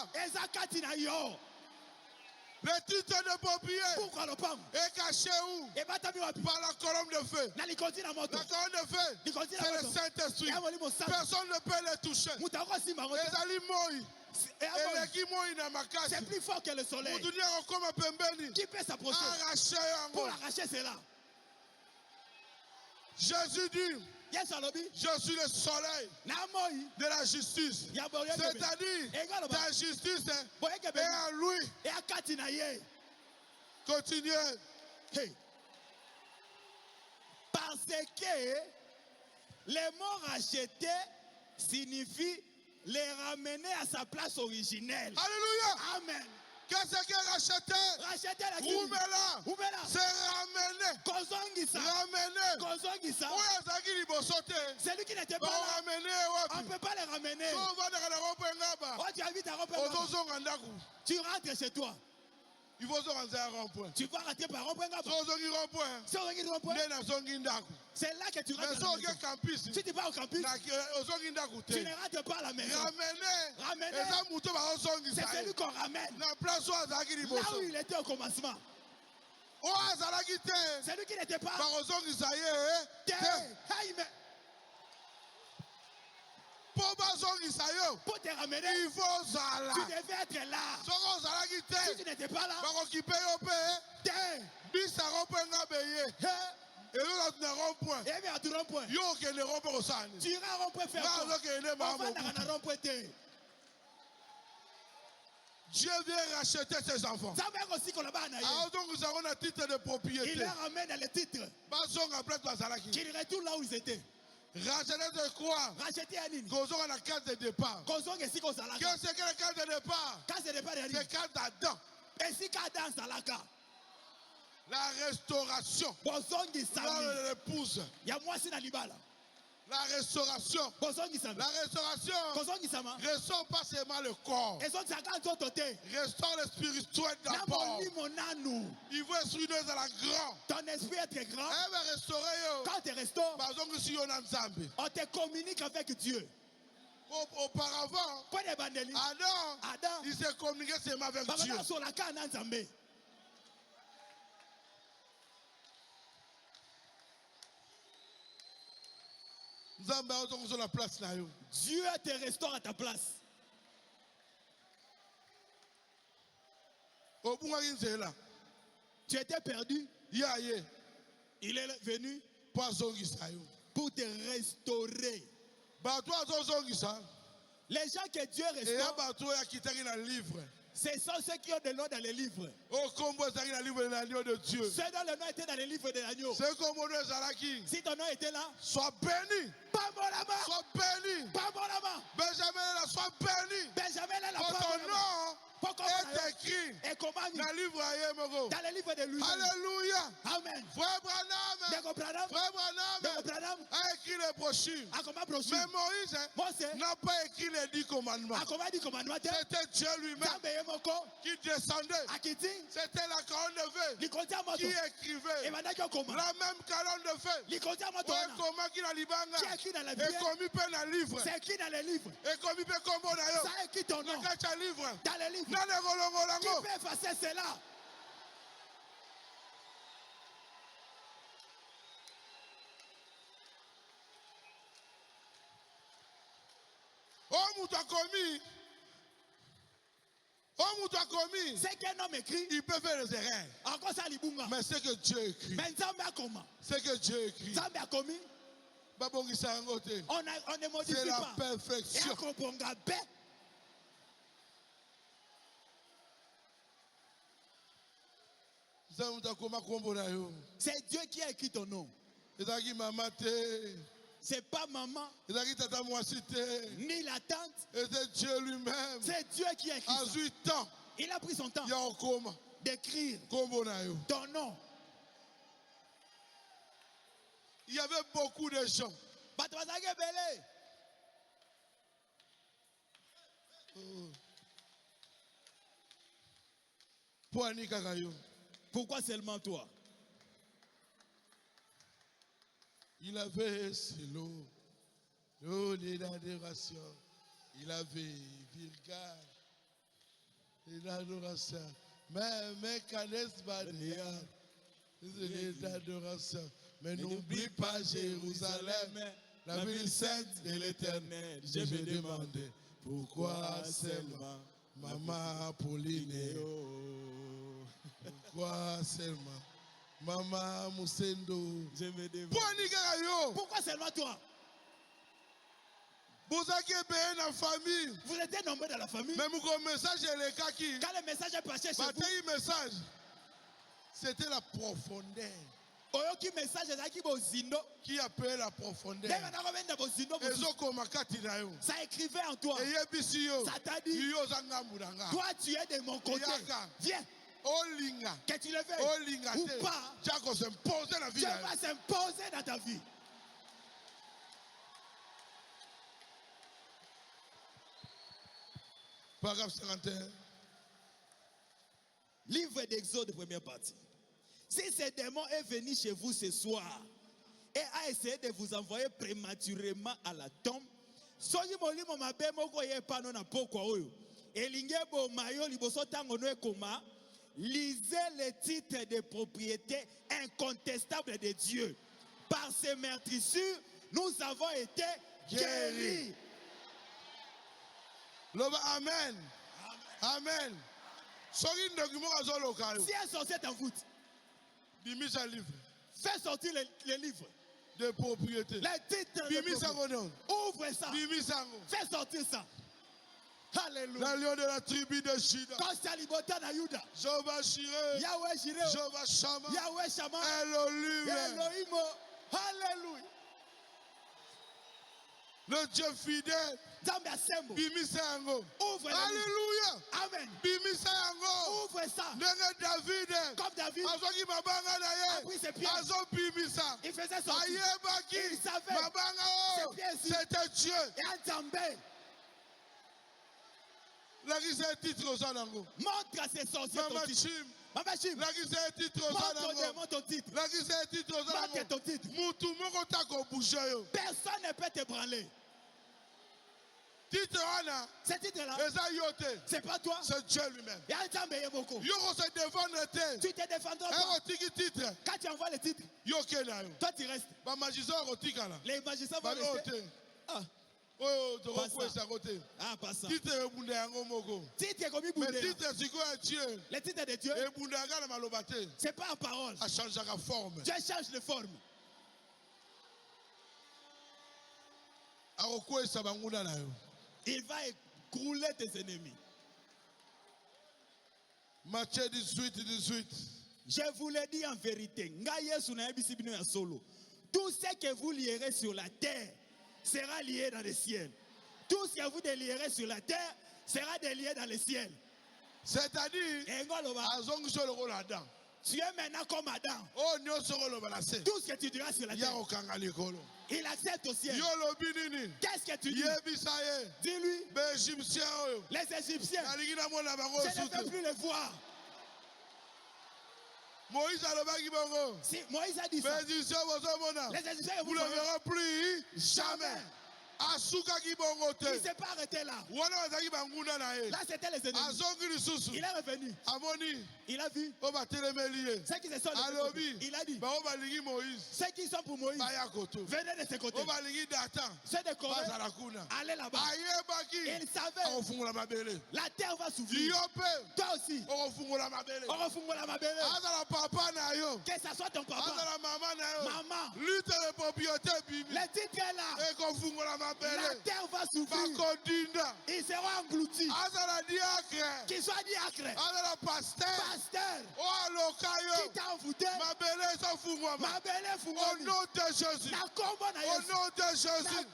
Le titre de propriété est caché où? Par la colonne de feu. La colonne de feu, c'est le Saint-Esprit. Personne ne peut les toucher. C'est plus fort que le soleil. Qui peut s'approcher pour arracher cela? Jésus dit, je suis le soleil de la justice. C'est-à-dire, ta justice est en lui. Continuez. Parce que les mots rachetés signifie les ramener à sa place originelle. Alléluia. Amen. Qu'est-ce qui est racheté? Oumela. C'est ramené. Ramené. C'est lui qui n'était pas là. On ne peut pas les ramener. Tu rentres chez toi. Il faut se rendre à un rond-point. Tu vas rentrer par rond-point. C'est là que tu rentres. Si tu vas au campus, tu ne rentres pas à la maison. Ramener. C'est celui qu'on ramène. Là où il était au commencement. C'est lui qui n'était pas. Pour te ramener, il faut Zala. tu devais être là. Si tu n'étais pas là, et bien à tout rond-point. Tu iras à rond-point faire quoi? On va dans un rond-point. Dieu vient racheter ses enfants. Donc nous avons un titre de propriété. Il les ramène dans le titre. Qu'ils retournent là où ils étaient. Racheter de quoi? Racheter à Nini. Qu'on a la carte de départ. Qu'est-ce que c'est que la carte de départ? C'est la carte d'Adam. La restauration. De l'épouse. La restauration. La restauration restaure pas seulement le corps. Restaure le spirituel d'abord. Il veut instruire dans la grande. Ton esprit est très grand. Elle va restaurer. Quand tu restaures, on te communique avec Dieu. Auparavant, Adam, il s'est communiqué seulement avec Dieu. Dieu te restaure à ta place. Tu étais perdu. Il est venu pour te restaurer. Les gens que Dieu restaure, ce sont ceux qui ont des noms dans les livres. Ceux dont le nom était dans les livres de l'agneau. Si ton nom était là, sois béni. Sois béni. Benjamin, Benjamin, sois béni. Benjamin, Ton nom est écrit dans le livre de lui. Alléluia. Amen. Frère Branham a écrit les brochures. Mais Moïse n'a pas écrit les 10 commandements. C'était Dieu lui-même qui descendait. C'était la colonne de feu qui écrivait. La même colonne de feu. Et comment qu'il a libanga. Et comme il peut dans le livre. C'est écrit dans les livres. Et comme il peut combo d'ailleurs. Ça écrit ton nom. Dans les livres. Qui peut effacer cela? C'est qu'un homme écrit. Il peut faire les erreurs. Encore ça, mais c'est que Dieu écrit. Mais c'est que Dieu écrit. On ne modifie c'est la pas. perfection. C'est Dieu qui a écrit ton nom. C'est pas maman, ni la tante. C'est Dieu lui-même. C'est Dieu qui a écrit ça. Il a pris son temps d'écrire ton nom. Il y avait beaucoup de gens. Pourquoi seulement toi? Il avait l'eau d'adoration. Il avait virgule l'adoration. Mais Canès Badia, d'adoration. Mais n'oublie pas Jérusalem, la ville sainte de l'Éternel. Je me demandais pourquoi seulement Maman Pauline. Pourquoi seulement Maman Moussendo. Je me demande. Pourquoi seulement toi? Vous êtes en famille. Vous êtes nombreux dans la famille. Mais mon message est le cas qui. Quand le message est passé chez vous. Message. C'était la profondeur. Qui appelle la profondeur. Ça écrivait en toi. Ça t'a dit. Toi tu es de mon côté. Viens. Que tu le veuilles ou pas, Dieu va s'imposer dans ta vie. Paragraphe 51. Livre d'Exode, première partie. Si ce démon est venu chez vous ce soir et a essayé de vous envoyer prématurément à la tombe, lisez les titres de propriété incontestables de Dieu. Par ces meurtrissures, nous avons été guéris. Amen. Amen. Si un sorcier t'envoûte, fais sortir les livres de propriété. Les titres de propriété. Ouvre ça. Fais sortir ça. Alléluia. La lion de la tribu de Juda. Jéhovah Jireh. Yahweh Jireh. Jéhovah Shammah. Yahweh Shammah. Elohim. Alléluia. Le Dieu fidèle. Ouvre. Alléluia. Amen. Ouvre ça. David. Comme David. A pris ses pieds. Il faisait sortir. Il savait. C'était Dieu. Et Nzambé. Montre à ces sorciers ton titre. Mama Chim. Montre ton titre. Montre ton titre. Personne ne peut t'ébranler. Ce titre-là, c'est pas toi. C'est Dieu lui-même. Tu te défendras pas. Quand tu envoies le titre, toi tu restes. Les magiciens vont rester. Pas ça. Titre est comme Boundé. Le titre de Dieu, c'est pas en parole. Dieu change de forme. Il va écrouler tes ennemis. Matthieu 18. Je vous le dis en vérité. Tout ce que vous lierez sur la terre sera lié dans le ciel. Tout ce que vous délierez sur la terre sera délié dans le ciel. C'est-à-dire, tu es maintenant comme Adam. oh, Tout ce que tu diras sur la terre, il accepte au ciel. Qu'est-ce que tu dis? Dis-lui, les Égyptiens, je ne veux plus les voir. Moïse Si Moïse a dit ça, les Égyptiens, vous ne le verrez plus jamais. Il ne s'est pas arrêté là. Là, c'était les ennemis. Il est revenu. Il a vu. Ceux qui se sont levés. Il a dit. Ceux qui sont pour Moïse, venez de ce côté. Ceux de Corée, allez là-bas. Il savait. La terre va s'ouvrir. Toi aussi. Que ça soit ton papa. Maman. Le titre est là. La terre va s'ouvrir. Ils seront engloutis. Qu'ils soient diacres. Pasteur. Qui t'a envoûté. Au nom de Jésus. Au nom de Jésus.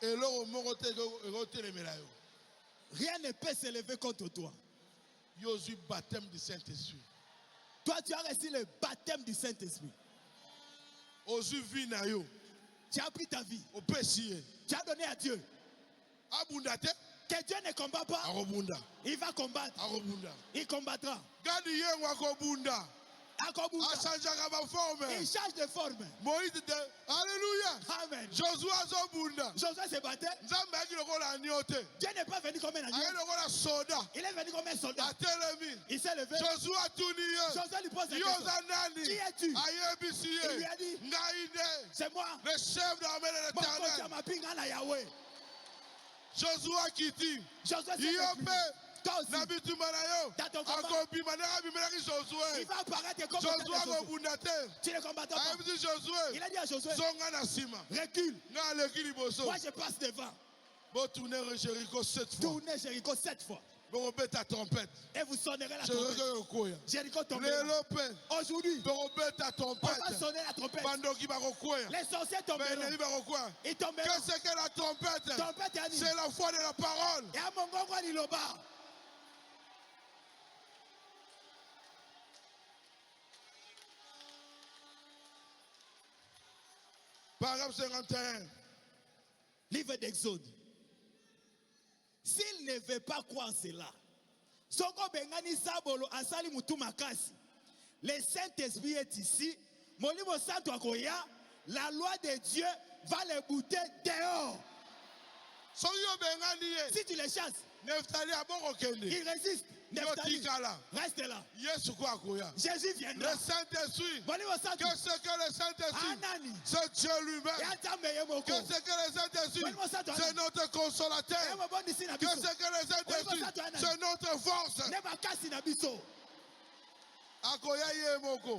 Et là, rien ne peut s'élever contre toi. Yosu baptême du Saint-Esprit. Toi, tu as reçu le baptême du Saint-Esprit. Tu as pris ta vie. Tu as donné à Dieu. Que Dieu ne combat pas. Il va combattre. Il combattra. Il change de forme. Moïse dit alléluia. Amen. Josué se battait. Dieu n'est pas venu comme un agneau. Il est venu comme un soldat. Il s'est levé. Josué lui pose la question. Qui es-tu? Il lui a dit, c'est moi, le chef de l'armée de l'Éternel. Josué qui dit, toi aussi, dans ton combat, il va apparaître comme Josué. Tu ne combattras pas. Il a dit à Josué, recule. Moi je passe devant. Tournez Jéricho 7 fois. Et vous sonnerez la trompette. Jéricho tombera. Aujourd'hui, on va sonner la trompette. Les sorciers tomberont. Ils tomberont. Qu'est-ce que la trompette? C'est la foi de la parole. Et à mon gongo ni loba. Paragraphe 51. Livre d'Exode. S'il ne veut pas croire cela, le Saint-Esprit est ici. La loi de Dieu va les bouter dehors. Si tu les chasses, ils résistent. Reste là. Jésus viendra. Le Saint-Esprit. Qu'est-ce que le Saint-Esprit? C'est Dieu lui-même. Qu'est-ce que le Saint-Esprit? C'est notre consolateur. Qu'est-ce que le Saint-Esprit? C'est notre force.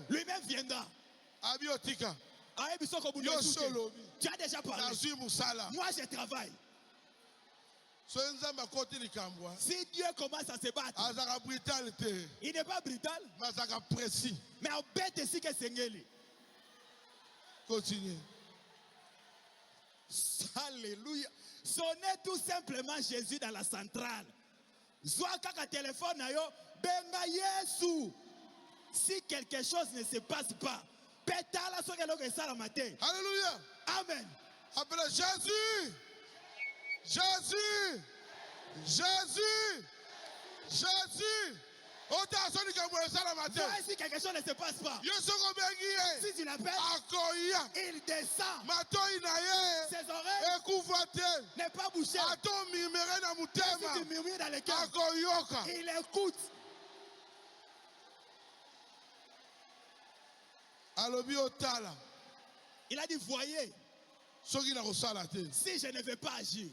Lui-même viendra. Tu as déjà parlé. Moi je travaille. Si Dieu commence à se battre, il n'est pas brutal, mais on bête ici que c'est Ngeli. Continue. Alléluia. Sonnez tout simplement Jésus dans la centrale. Zoaka téléphone yo, benga Yesu. Si quelque chose ne se passe pas, pétala sokelo que ça la matin. Alléluia. Amen. Appelez Jésus. Jésus, Jésus, Jésus. Si quelque chose ne se passe pas, si tu l'appelles, il descend. Ses oreilles n'est pas bouchées. Si tu murmures dans le cœur, il écoute. Il a dit, voyez. Si je ne vais pas agir,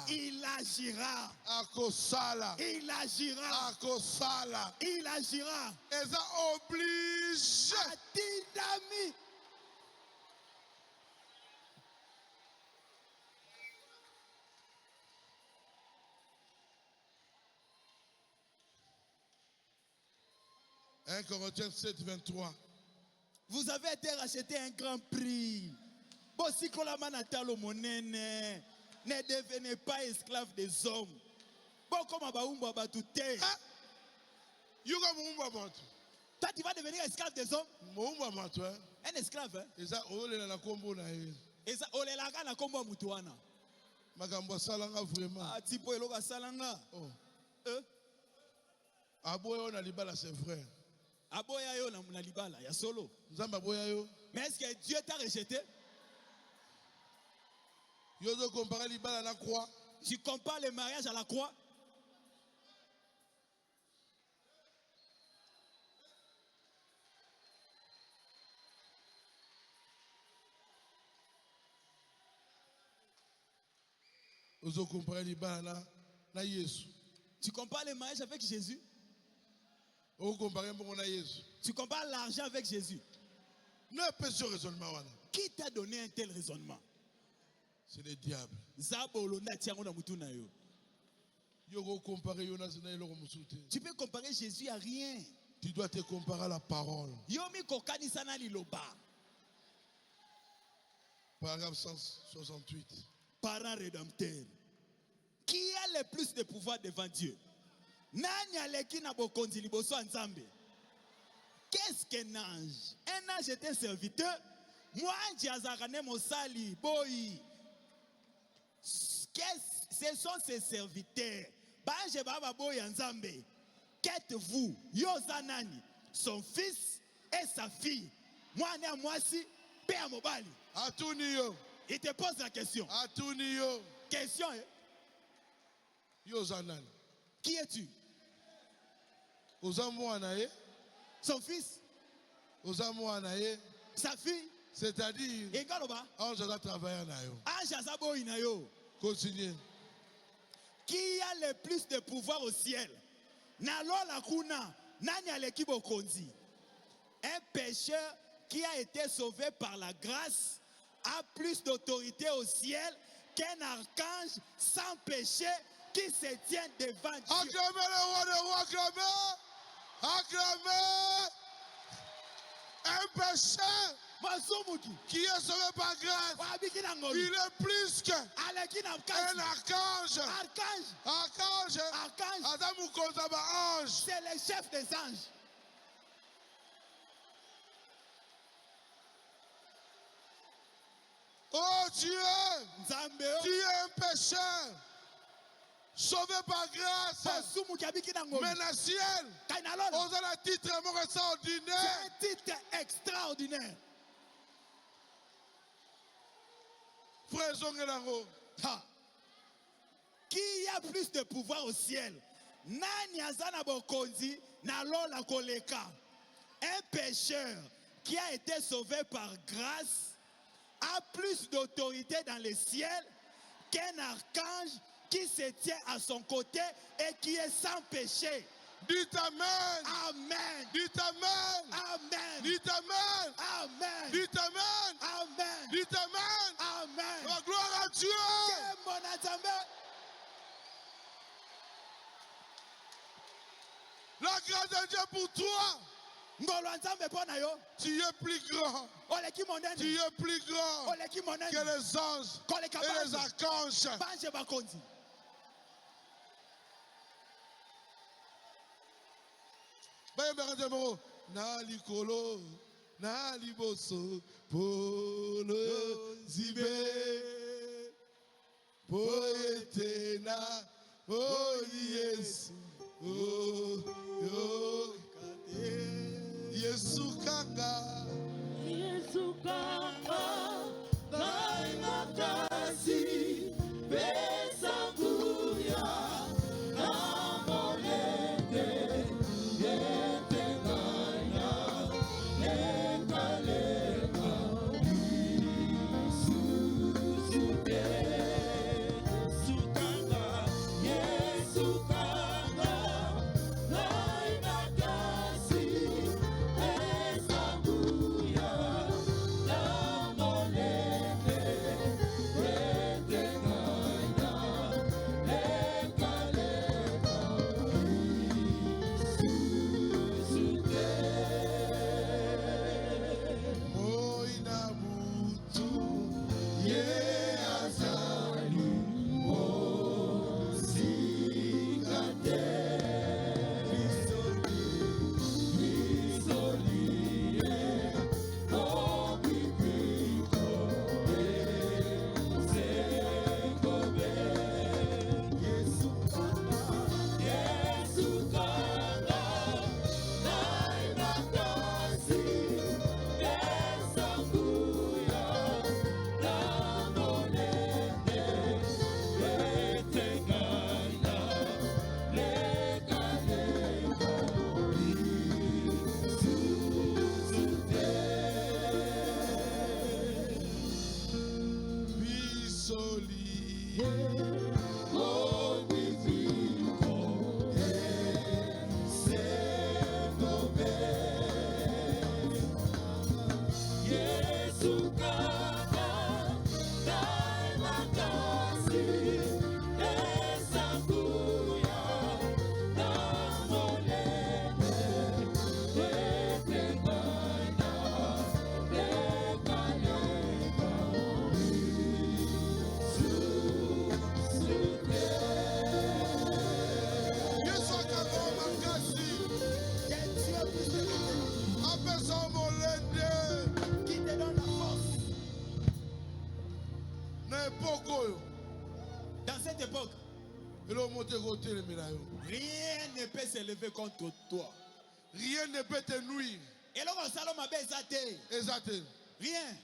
il agira. Il agira. Il agira. Et ça oblige. Adinami. 1 Corinthiens 7, 23. Vous avez été racheté un grand prix. Ne devenez pas esclave des hommes. Toi, tu vas devenir esclave des hommes. Un esclave, hein? C'est vrai. Mais est-ce que Dieu t'a rejeté? Tu compares le mariage à la croix? Tu compares le mariage avec Jésus? Tu compares l'argent avec Jésus? Qui t'a donné un tel raisonnement? C'est le diable. Tu peux comparer Jésus à rien. Tu dois te comparer à la parole. Paragraphe 168. Parent rédempteur. Qui a le plus de pouvoir devant Dieu? Qu'est-ce qu'un ange? Un ange est un serviteur. Moi, Diazarane Mosali, Boy. Ce sont ses serviteurs. Banje Baba Boy Nzambe. Qu'êtes-vous? Yozanani, son fils et sa fille. Moi, si, Père Mobali. Atunio. Il te pose la question. Atunio. Question. Yozanani. Qui es-tu? Ozamuanaye. Son fils. Ozamuanaye. Sa fille. C'est-à-dire, Ange a travaillé na yo. Ange a boy na yo. Continuez. Qui a le plus de pouvoir au ciel? Nalola kuna, nani alekibo konzi. Un pécheur qui a été sauvé par la grâce a plus d'autorité au ciel qu'un archange sans péché qui se tient devant Dieu. Acclamez le roi des rois, acclamez. Acclamez. Un pécheur qui est sauvé par grâce, il est plus qu'un archange. Archange. C'est le chef des anges. Oh Dieu, tu es un pécheur sauvé par grâce. Mais le ciel, on a un titre extraordinaire. C'est un titre extraordinaire. Qui a plus de pouvoir au ciel? Nani azana bokonzi na lola koleka. Un pécheur qui a été sauvé par grâce a plus d'autorité dans le ciel qu'un archange qui se tient à son côté et qui est sans péché. Dites Amen. Amen. Dites Amen. Amen. Dites Amen. Amen. Dites Amen. Amen. Dites Amen. Amen. La gloire à Dieu. La grâce de Dieu pour toi. Tu es plus grand. Tu es plus grand que les anges et les archanges. Nali kolo, nali boso, polo zibe, poetena, oh Yesu, oh Yesu kanga, daima kasi, besa kuya, namolete. cette époque, rien ne peut s'élever contre toi. Rien ne peut te nuire. Et là, on salon ma Exactement. rien.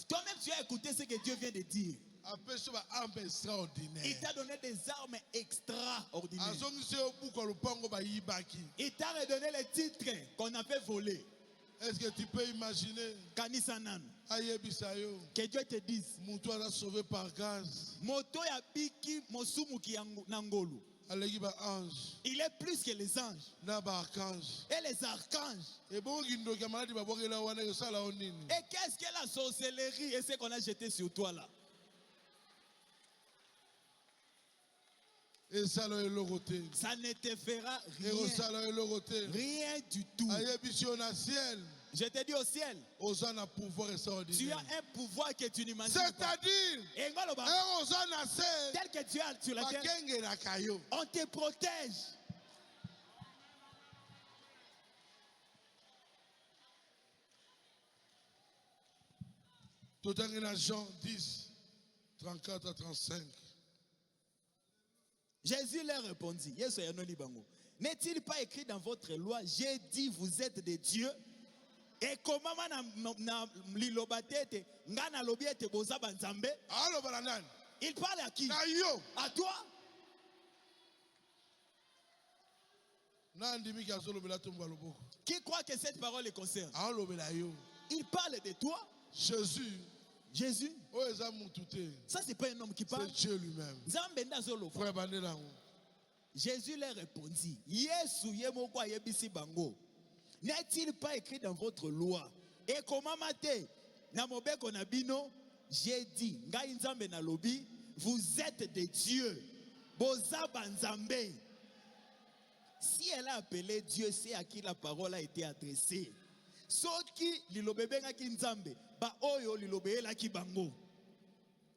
Toi-même, tu as écouté ce que Dieu vient de dire. Il t'a donné des armes extraordinaires. Il t'a redonné les titres qu'on avait volés. Est-ce que tu peux imaginer que Dieu te dise Moutou a sauvé par grâce. Moto ya biki mosumuki nangolu. Il est plus que les anges. Et les archanges. Et qu'est-ce que la sorcellerie et ce qu'on a jeté sur toi là? Ça ne te fera rien. Rien du tout. Je te dis au ciel, tu as un pouvoir que tu n'imagines pas. C'est-à-dire, tel que tu as sur la terre, on te protège. Tout en Jean 10, 34 à 35. Jésus leur répondit, n'est-il pas écrit dans votre loi, j'ai dit vous êtes des dieux? Et comment il parle à qui? À toi? Qui croit que cette parole le concerne? Il parle de toi. Jésus. Ça, c'est pas un homme qui parle. C'est Dieu lui-même. Jésus leur répondit, n'est-il pas écrit dans votre loi? Et comment maté? J'ai dit, vous êtes des dieux. Si elle a appelé Dieu, c'est à qui la parole a été adressée.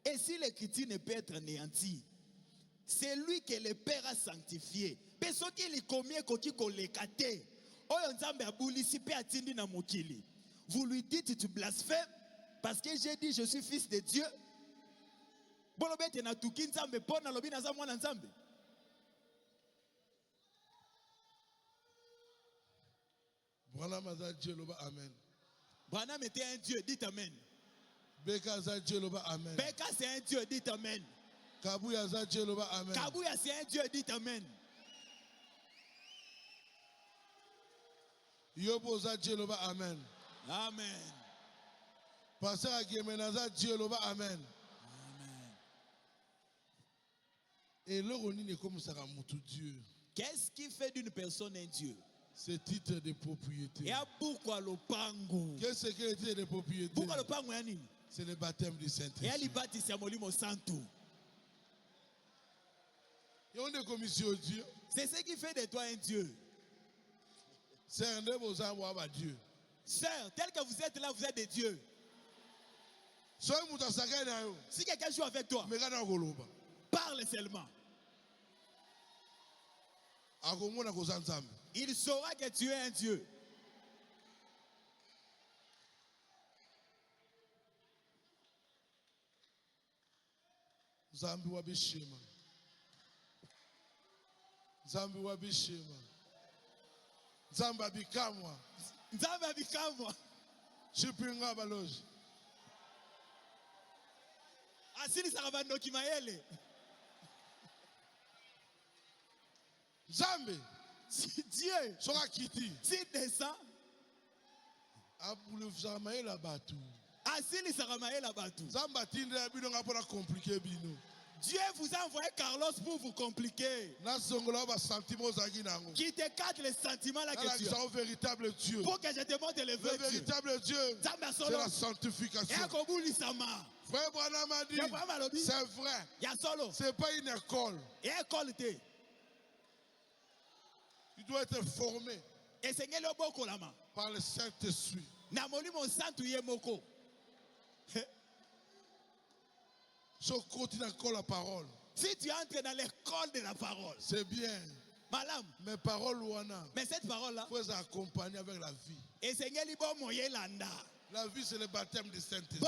Et si l'écriture ne peut être anéantie, c'est lui que le Père a sanctifié. Vous lui dites tu blasphèmes parce que j'ai dit je suis fils de Dieu. Branham était un Dieu, dites Amen. Beka amen. Beka c'est un Dieu, dites Amen. Kabouya amen. Kabouya c'est un Dieu, dites Amen. Yobo amen. Amen. Pasteur Agemenaza amen. Amen. Et l'oroni est comme ça mutu Dieu. Qu'est-ce qui fait d'une personne un Dieu? C'est titre de propriété. Et pourquoi le pango? Qu'est-ce que le titre de propriété? Pourquoi le pango yani? C'est le baptême du Saint-Esprit. Et elle baptise à Molimo Santo. Et on est commission Dieu. C'est ce qui fait de toi un Dieu. C'est Dieu. Sœur, tel que vous êtes là, vous êtes des dieux. Si quelqu'un joue avec toi, parle seulement. Il saura que tu es un Dieu. Zambi wabishima. Zambi wabishima. Zamba bikamwa. Zamba bikamwa. Chipinga baloji. Asili sarabando kimayele. Zambi. Si Dieu. Sora kiti. S'il descend. Abulu zamaye la batu. Asili saramaye la batu. Zamba tinde bino ngapona compliqué bino. Dieu vous a envoyé Carlos pour vous compliquer. Qui te cadre les sentiments là que tu as. Véritable Dieu. Pour que je te montre le vrai Dieu. Véritable Dieu. C'est la sanctification. Frère Branham a dit, c'est vrai. Ce n'est pas une école. Tu dois être formé par le Saint-Esprit. La parole. Si tu entres dans l'école de la parole, c'est bien. Madame, mais parole, mais cette parole là, faut accompagner avec la vie. Et Seigneur, La vie, c'est le baptême du Saint-Esprit.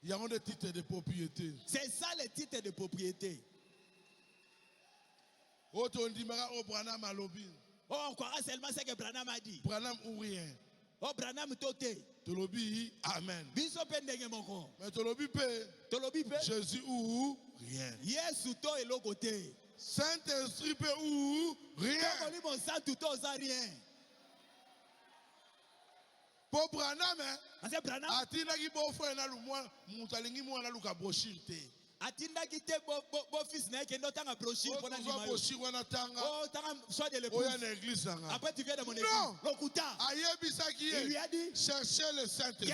Il y a des titres de propriété. C'est ça le titre de propriété. Oh, on dit, oh, Branham a lobby. Oh, on croira seulement ce que Branham a dit. Branham ou rien. Oh, Branham toté. Tolobi, amen. Biso pendenge moko. Mais Tolobi pe. Tolobi pe. Jésus ou rien. Yesu to et côté. Saint-Esprit pe ou rien. Tokoli mon sang tout osa rien. Pour Branham, Ase Branham. atina ki bo frère na lu moi, mutalingi moi na lu ka brochure te. Atinda kite bo fils na ke ndotanga brochure pona ndima yo. Brochure wana tanga. Oh, tanga soit de l'épouse. Oya na église nga. Après tu viens de mon église. Non. Lokuta. Ayebisa ki Il lui a dit. Cherchez le Saint-Esprit.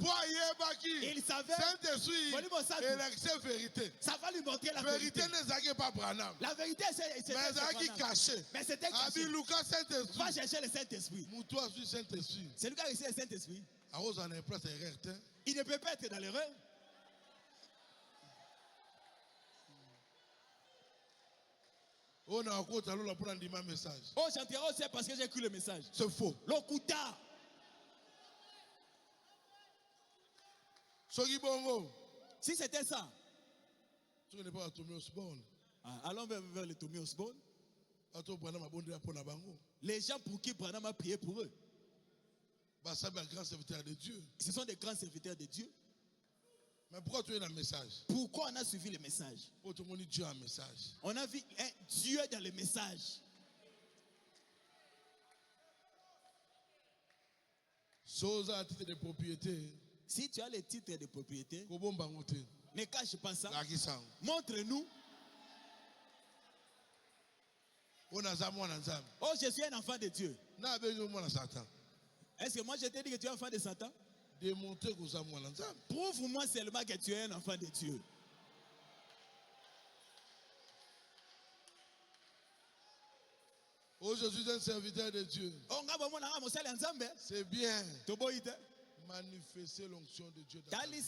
Pour ayeba ki. Il savait. Saint-Esprit. Et l'accès vérité. Ça va lui montrer la vérité. vérité. N'est pas Branham. La vérité c'est mais c'est qui caché. Mais c'était caché. Abi Lucas Saint-Esprit. Va chercher le Saint-Esprit. Moutoua sur Saint-Esprit. C'est lui qui a reçu le Saint-Esprit. Il ne peut pas être dans l'erreur. Oh, message. Oh, j'entrerai aussi parce que j'ai écrit le message. C'est faux. Lokuta. Si c'était ça. Allons vers le Tommy Osborne. Les gens pour qui Branham a prié pour eux. Ce sont des grands serviteurs de Dieu. Mais pourquoi tu es dans le message? Pourquoi on a suivi le message? Dieu a un message. On a vu Dieu dans le message. Titre de propriété. Si tu as les titres de propriété, ne cache pas ça. Montre-nous. Oh, je suis un enfant de Dieu. Est-ce que moi je t'ai dit que tu es un enfant de Satan? Prouve-moi seulement que tu es un enfant de Dieu. Oh, je suis un serviteur de Dieu. C'est bien. Manifester l'onction de Dieu dans ta vie.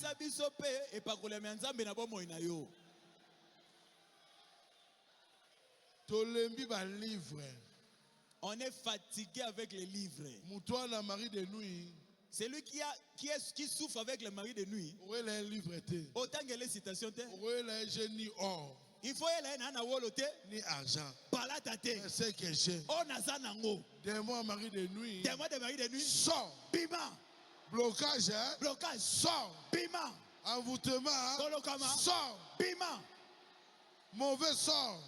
Tolembi ba livre. On est fatigué avec les livres. Moutoua mari de nuit. C'est lui qui souffre avec le mari de nuit. Autant que les citations. Il faut ni argent. C'est que j'ai. Des mari de nuit. Sors. Piment. Blocage. Blocage. Sors. Piment. Envoûtement. Sors. Piment. Mauvais sort.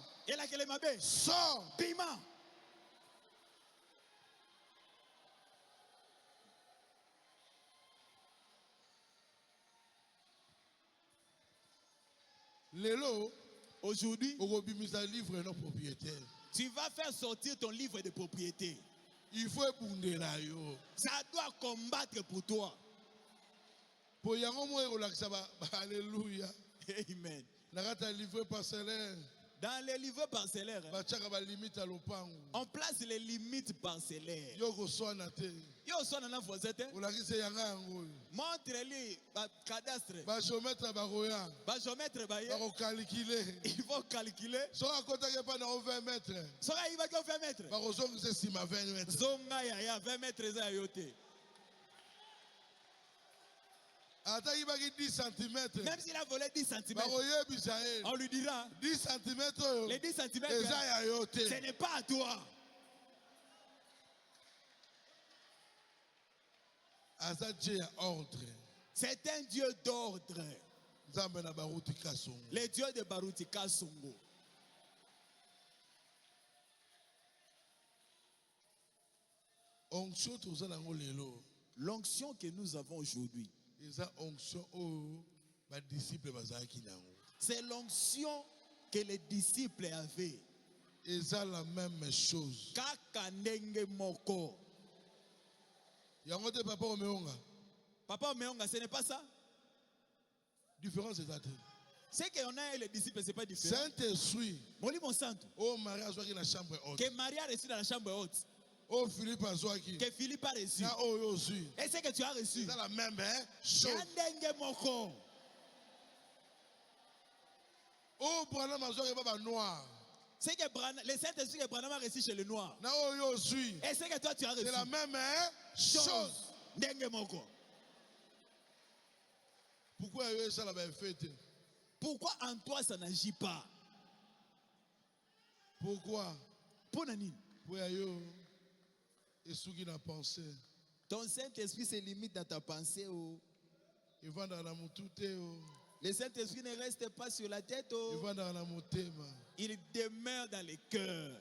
Sors. Piment. Lélo, aujourd'hui, tu vas faire sortir ton livre de propriété. Il faut ébounder là. Ça doit combattre pour toi. Alléluia. Amen. Dans les livres parcellaires, on place les limites parcellaires. Montre-lui cadastre. Il faut calculer. Il va 20 mètres. 20 mètres. Même s'il a volé 10 cm, on lui dira 10 cm, les 10 cm, ce n'est pas à toi. C'est un Dieu d'ordre. Le Dieu de Barutika Songo. L'onction que nous avons aujourd'hui, c'est l'onction que les disciples avaient. C'est la même chose. Papa Omeonga, ce n'est pas ça. Différence est ça. C'est qu'on a les disciples, ce n'est pas différent. Saint-Esprit. Oh, Marie a reçu dans la chambre haute. Que Marie a reçu dans la chambre haute. Oh, Philippe a reçu. Que Philippe a reçu. Et c'est que tu as reçu. C'est la même chose. Oh, Branham a reçu noir. C'est que le Saint-Esprit que Branham a reçu chez le noir. Et c'est que toi tu as reçu. C'est la même chose. Pourquoi ça l'avait fait? Pourquoi en toi ça n'agit pas? Pourquoi? Pour Nani. Et ce qui n'a pensé. Ton Saint-Esprit se limite dans ta pensée. Il va dans la moutouté. Le Saint-Esprit ne reste pas sur la tête. Il va dans la moutée. Il demeure dans les cœurs.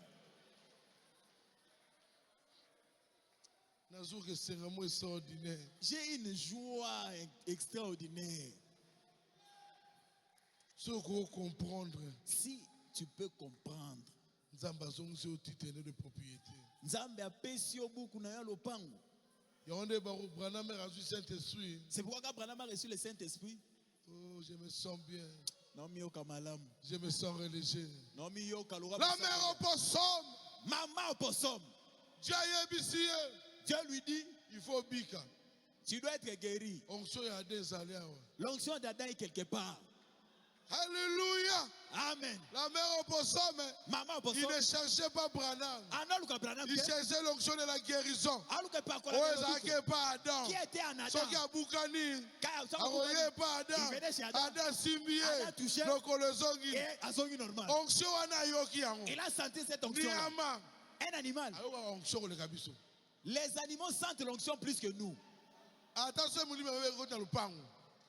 J'ai une joie extraordinaire. Si tu peux comprendre. Nzambe apesi obuku na yo lopango. C'est pourquoi quand Branham a reçu le Saint-Esprit. Oh, je me sens bien. Je me sens religieux. La mère opossum. Maman opossum. Dieu lui dit, il faut bika. Tu dois être guéri. L'onction d'Adam est quelque part. Alléluia. Amen. La mère opossum. Maman opossum. Il ne cherchait pas Branham. Il cherchait l'onction de la guérison. Qui était en Adam? Il a senti cette onction. Un animal. Les animaux sentent l'onction plus que nous.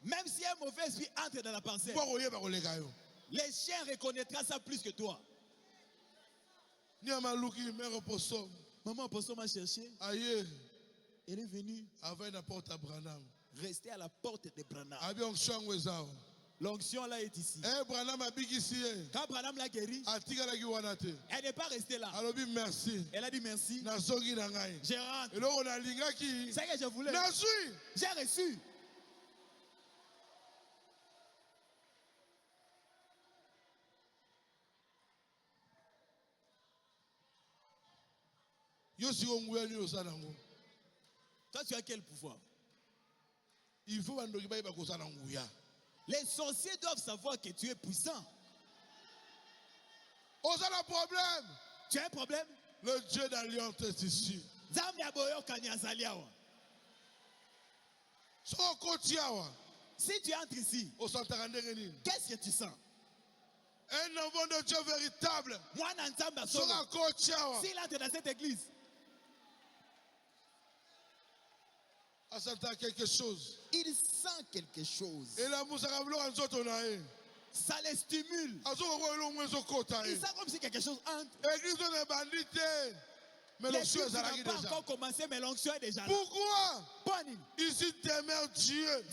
Même si un mauvais esprit entre dans la pensée, les chiens reconnaîtront ça plus que toi. Maman opossum a cherché. Elle est venue. Rester à la porte de Branham. L'onction là est ici. Quand Branham l'a guéri, elle n'est pas restée là. Elle a dit merci. Je rentre. C'est ce que je voulais. J'ai reçu. Toi, tu as quel pouvoir? Il faut les sorciers doivent savoir que tu es puissant. On a un problème. Tu as un problème? Le Dieu d'alliance est ici. Si tu entres ici, qu'est-ce que tu sens? Un enfant de Dieu véritable. S'il entre dans cette église, quelque chose. Il sent quelque chose. Et la ça les stimule. Il sent comme si quelque chose entre. Mais l'onction n'a pas encore commencé, mais l'onction est déjà là. Pourquoi? Ici, t'aimes Dieu.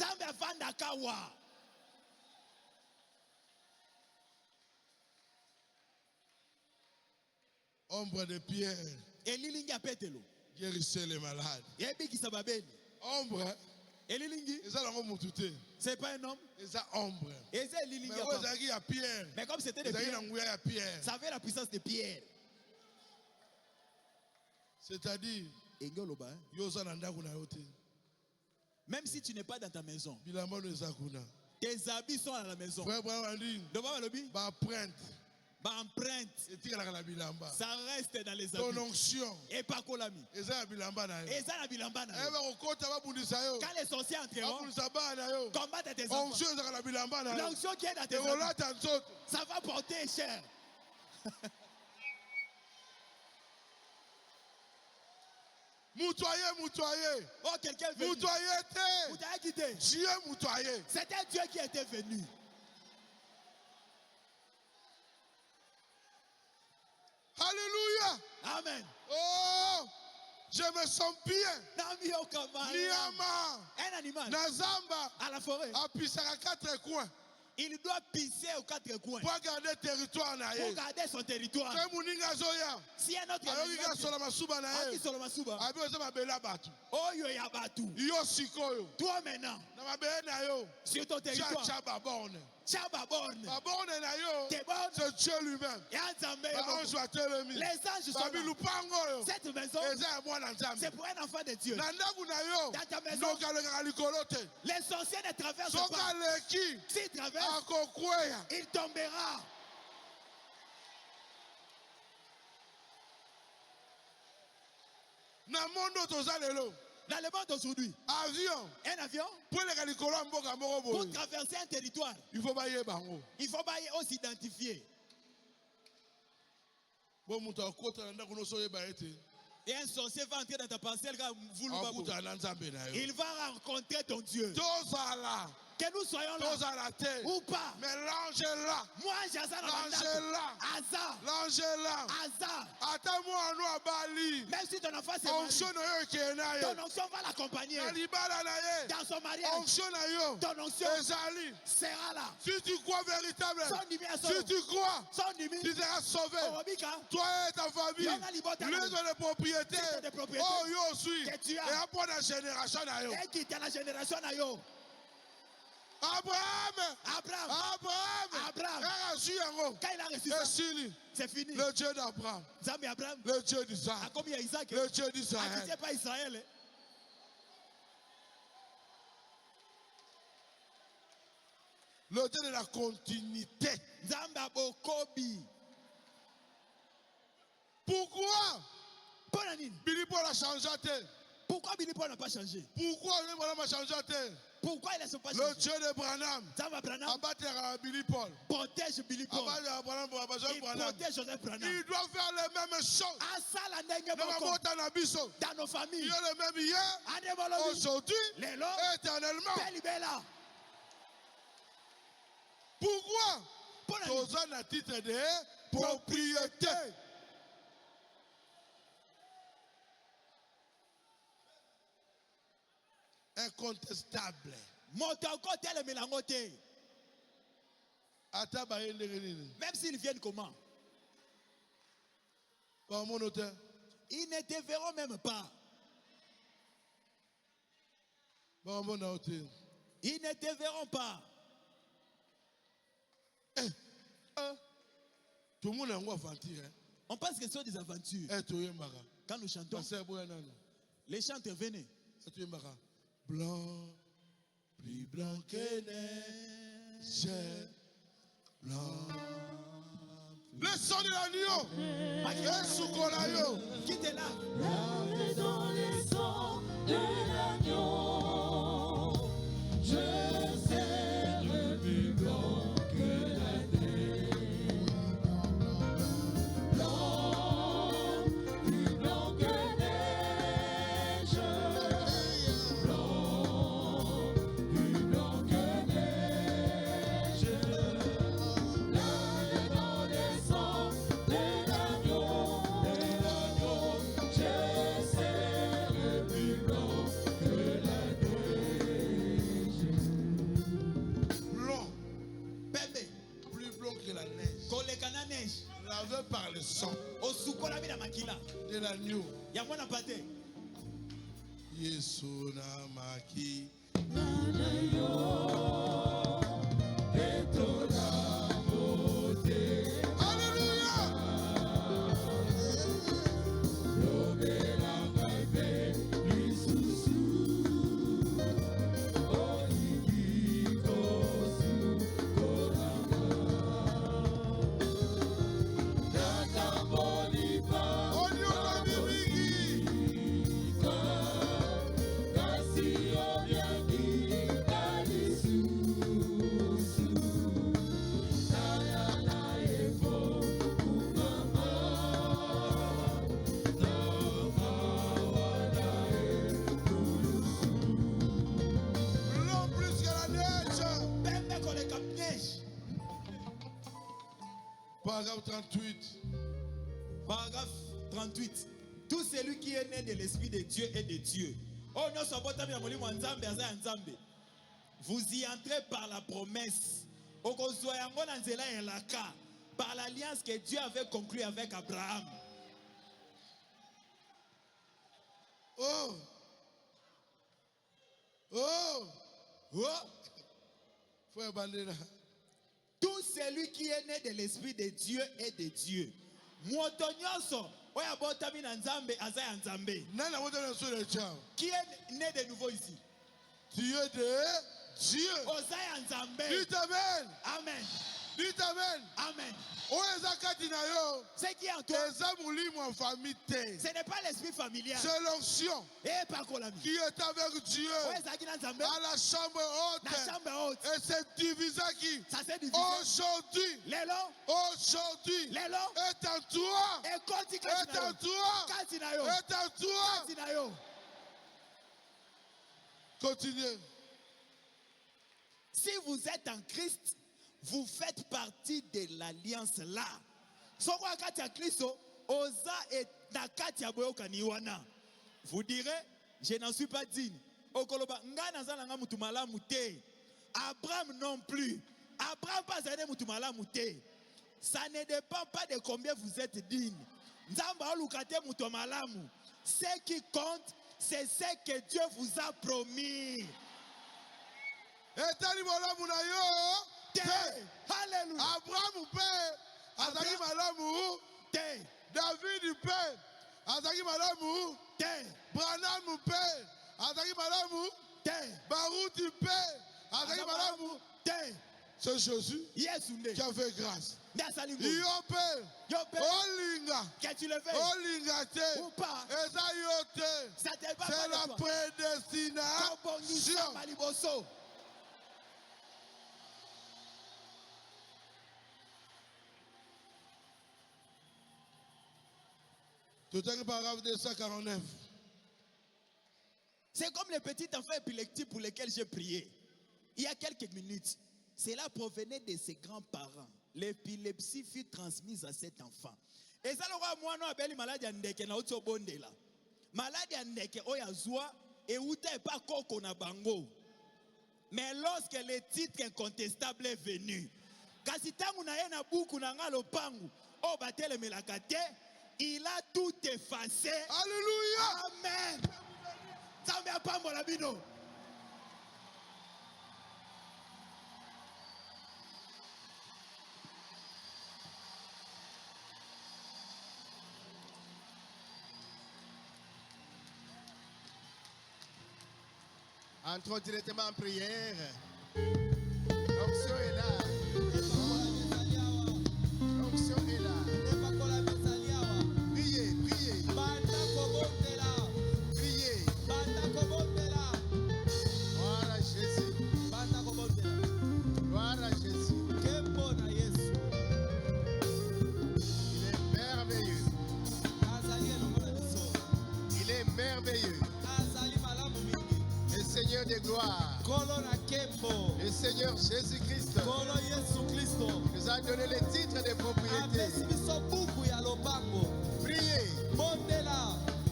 Ombre de pierre. Guérissez les malades. Ombre. C'est pas un homme. C'est ombre. Mais comme c'était de pierre, ça avait la puissance de pierre. C'est-à-dire, même si tu n'es pas dans ta maison, tes habits sont à la maison. Empreinte. Ça reste dans les habits. Ton onction. Et pas Kolami. Et ça quand les sorciers entreront, combattre tes enfants. L'onction qui est dans tes habits, ça va porter cher. Moutoyer. Oh, quelqu'un est venu. Dieu. C'était Dieu qui était venu. Alléluia. Amen. Oh, je me sens bien. Niama. Un animal. Nazamba. À la forêt. À Pisara 4 coins. Il doit pisser aux 4 coins. Pour garder territoire. Pour garder son territoire. Si un autre toi maintenant. Sur ton territoire. C'est Dieu lui-même. Les anges sont là. Cette maison, c'est pour un enfant de Dieu. Dans ta maison, les sorciers ne traversent pas. S'ils traversent, il tombera. Dans le monde d'aujourd'hui, un avion, pour traverser un territoire, il faut s'identifier. Et un sorcier va entrer dans ta parcelle, il va rencontrer ton Dieu. Que nous soyons là ou pas, mélange-la. Moi, même si ton enfant c'est marié, ton onction va l'accompagner. Dans son mariage, ton onction sera là. Si tu crois véritablement, si tu crois, tu seras sauvé. Toi et ta famille, les propriétés, oh yo suis, et après la génération d'ailleurs. Abraham. Quand il a reçu ça, c'est fini. Le Dieu d'Abraham, le Dieu d'Isaac, le Dieu d'Israël. C'est pas Israël. Le Dieu de la continuité. Pourquoi Billy Paul a changé à terre? Pourquoi Billy Paul n'a pas changé? Pourquoi Billy Paul a changé à terre? Pourquoi il ne pas changé? Le Dieu de Branham abattra Billy Paul. Protège Billy Paul. Il protège Joseph Branham. Il doit faire les mêmes choses. Dans nos familles. Il y a le même hier, aujourd'hui, éternellement. Pourquoi? Tous à titre de propriété. Incontestable. Même s'ils viennent comment? Ils ne te verront même pas. Ils ne te verront pas. Tout le monde a une aventure. On pense que ce sont des aventures. Quand nous chantons, les chanteurs venaient. Blanc, plus blanc que neige, blanc. Le son de l'agneau, qui était là? Dans les sons de l'agneau, je serai plus blanc que la neige. Blanc, plus blanc que neige. Blanc, plus blanc que neige. Là dans les sons de l'agneau, je serai plus blanc que la neige. Blanc, Bébé, plus blanc que la neige. kolekana neige. Lavé par le sang Osukola mina makila. de l'agneau. Ya mwana pate. Yesu na maki. Alléluia. Blanc plus que la neige. Bébé koleka neige. Paragraphe 38. Paragraphe 38. Tout celui qui est né de l'Esprit de Dieu est de Dieu. Oh non, vous y entrez par la promesse. Par l'alliance que Dieu avait conclue avec Abraham. Oh. Frère Bandera. Tout celui qui est né de l'Esprit de Dieu est de Dieu. Qui est né de nouveau ici? Tu es de Dieu. Dites Dites Amen. Amen. Dites Amen. Amen. Ce qui est en toi, ce n'est pas l'esprit familial. C'est l'onction qui est avec Dieu à la chambre haute. Et c'est divisé qui aujourd'hui est en toi. Est en toi. Continuez. Si vous êtes en Christ, vous faites partie de l'alliance là. Vous direz, je n'en suis pas digne. Abraham non plus. Abraham pas zane. Ça ne dépend pas de combien vous êtes digne. Ce qui compte, c'est ce que Dieu vous a promis. Alléluia. Abraham père, Azaki malamu. David père, Azaki malamu. Branham père, Azaki malamu. Baruch père, Azaki malamu. C'est Jésus qui a fait grâce. Yo père, Olinga, Olinga te, Eza yote, c'est la prédestination. Tout est paragraphe 249. C'est comme les petits enfants épileptiques pour lesquels j'ai prié. Il y a quelques minutes, cela provenait de ses grands-parents. L'épilepsie fut transmise à cet enfant. Et ça, moi, non, abeli maladie andeke na uto bondela. Maladie andeke oyazwa et uta pas koko na bango. Mais lorsque le titre incontestable est venu, kasitangu na yena buku na ngalo pangu, o batele melakate, il a tout effacé. Alléluia. Amen. Ça me pas mon labino. Entrons directement en prière. L'onction est là. L'onction est là. Priez, priez. Priez. Gloire à Jésus. Gloire à Jésus. Il est merveilleux. Il est merveilleux. Le Seigneur de gloire, le Seigneur Jésus-Christ nous a donné le titre de propriété. Priez,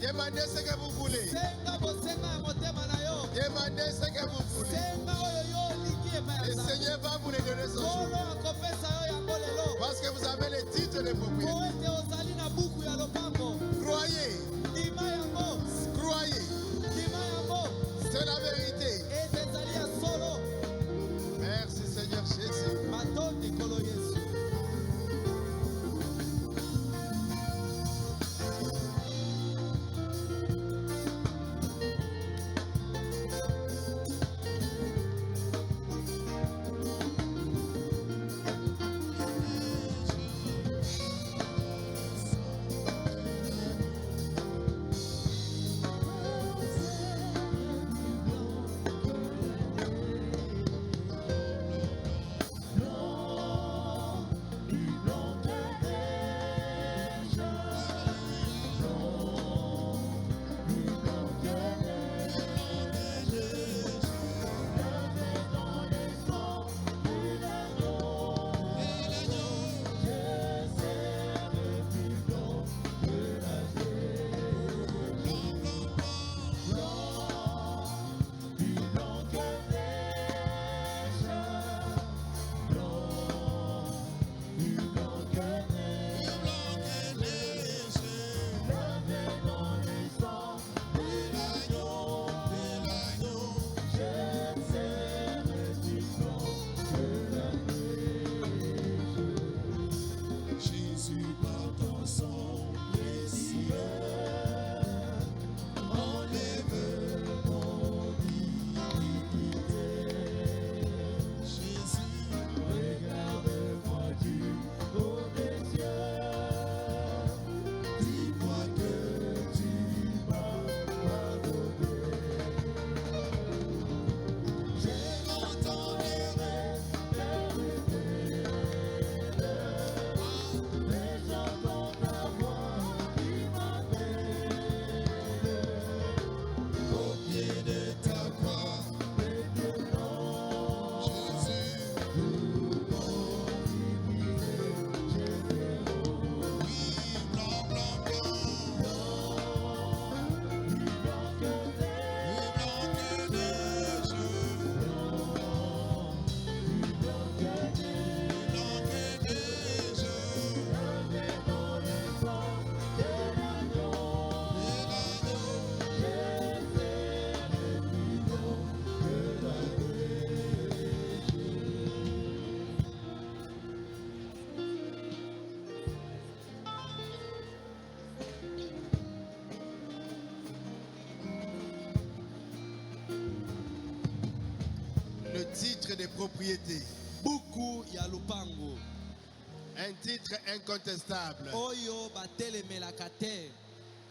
demandez ce que vous voulez. Demandez ce que vous voulez. Le Seigneur va vous le donner ce jour. Parce que vous avez le titre de propriété. Croyez. Croyez. C'est la vérité. Merci Seigneur Jésus. titre de propriété. Buku ya lupango. Un titre incontestable. Oyo batelemelaka te.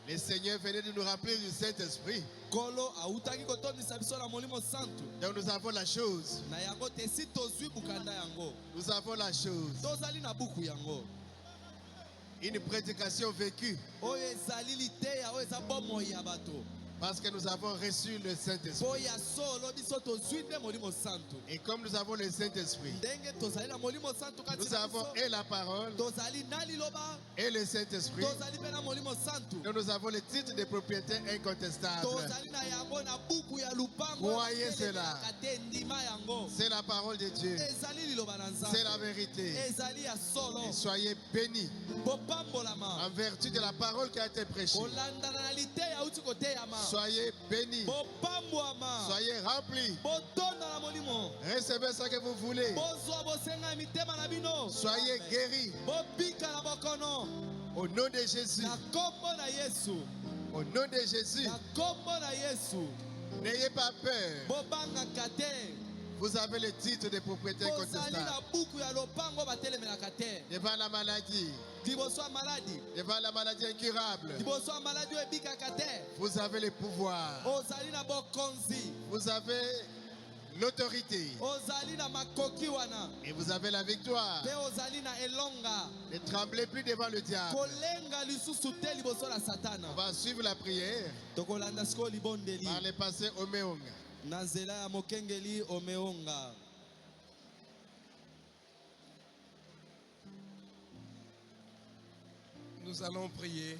Le Seigneur venait de nous remplir du Saint-Esprit. Kolo autaki kotondisa biso na molimo santu. Donc nous avons la chose. Na yango te si tozwi bukanda yango. Nous avons la chose. Tozali na buku yango. Une prédication vécue. Oyo ezali liteya oyo eza bomoi ya bato. Parce que nous avons reçu le Saint-Esprit. Et comme nous avons le Saint-Esprit, nous avons et la parole et le Saint-Esprit. Donc nous avons le titre de propriété incontestable. Croyez cela. C'est la parole de Dieu. C'est la vérité. Et soyez bénis en vertu de la parole qui a été prêchée. Soyez bénis. Soyez remplis. Recevez ce que vous voulez. Soyez guéris. Au nom de Jésus. Au nom de Jésus. N'ayez pas peur. Vous avez le titre de propriété incontestable. Devant la maladie. Devant la maladie incurable. Vous avez le pouvoir. Vous avez l'autorité. Et vous avez la victoire. Ne tremblez plus devant le diable. On va suivre la prière par le passé Omeonga. Nous allons prier.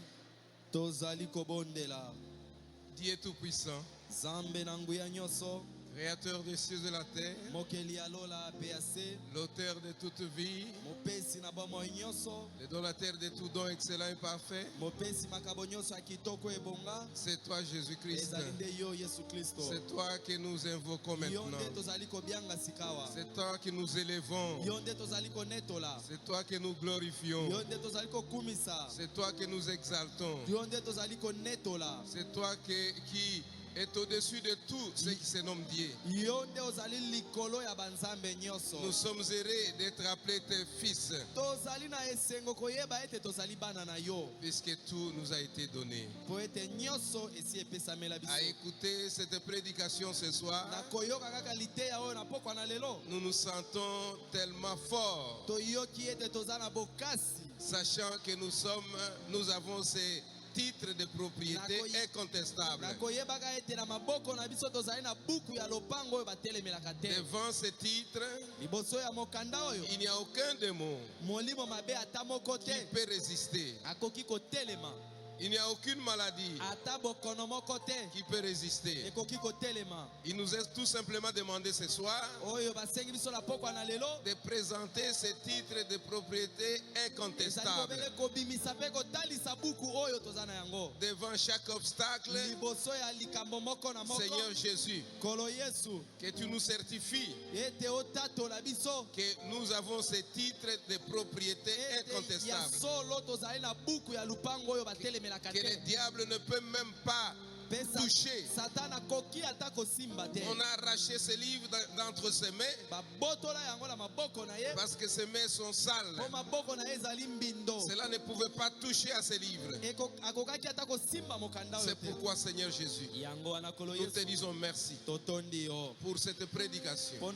Dieu Tout-Puissant, Créateur des cieux et de la terre, l'auteur de toute vie, le donateur de tout don excellent et parfait, c'est toi Jésus-Christ. C'est toi que nous invoquons maintenant. C'est toi que nous élevons. C'est toi que nous glorifions. C'est toi que nous exaltons. C'est toi qui est au-dessus de tout ce qui se nomme Dieu. Nous sommes heureux d'être appelés tes fils, puisque tout nous a été donné. À écouter cette prédication ce soir, nous nous sentons tellement forts, sachant que nous avons ces titre de propriété incontestable. Devant ce titre, il n'y a aucun démon qui peut résister. Il n'y a aucune maladie qui peut résister. Il nous est tout simplement demandé ce soir de présenter ce titre de propriété incontestable devant chaque obstacle. Seigneur Jésus, que tu nous certifies que nous avons ce titre de propriété incontestable, que le diable ne peut même pas toucher. On a arraché ce livre d'entre ses mains parce que ses mains sont sales. Cela ne pouvait pas toucher à ce livre. C'est pourquoi, Seigneur Jésus, nous te disons merci pour cette prédication.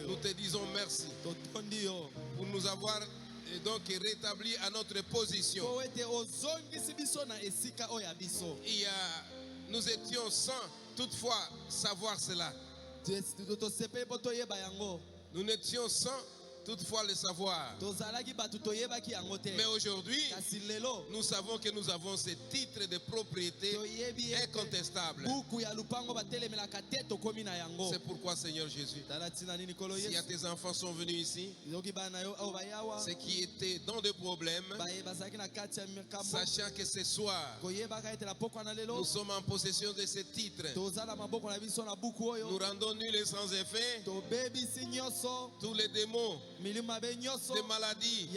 Nous te disons merci pour nous avoir donc rétabli à notre position. Nous étions sans toutefois savoir cela. Nous n'étions sans toutefois le savoir. Mais aujourd'hui, nous savons que nous avons ce titre de propriété incontestable. C'est pourquoi, Seigneur Jésus, si tes enfants sont venus ici, ceux qui étaient dans des problèmes, sachant que ce soir, nous sommes en possession de ce titre, nous rendons nuls et sans effet tous les démons de maladie,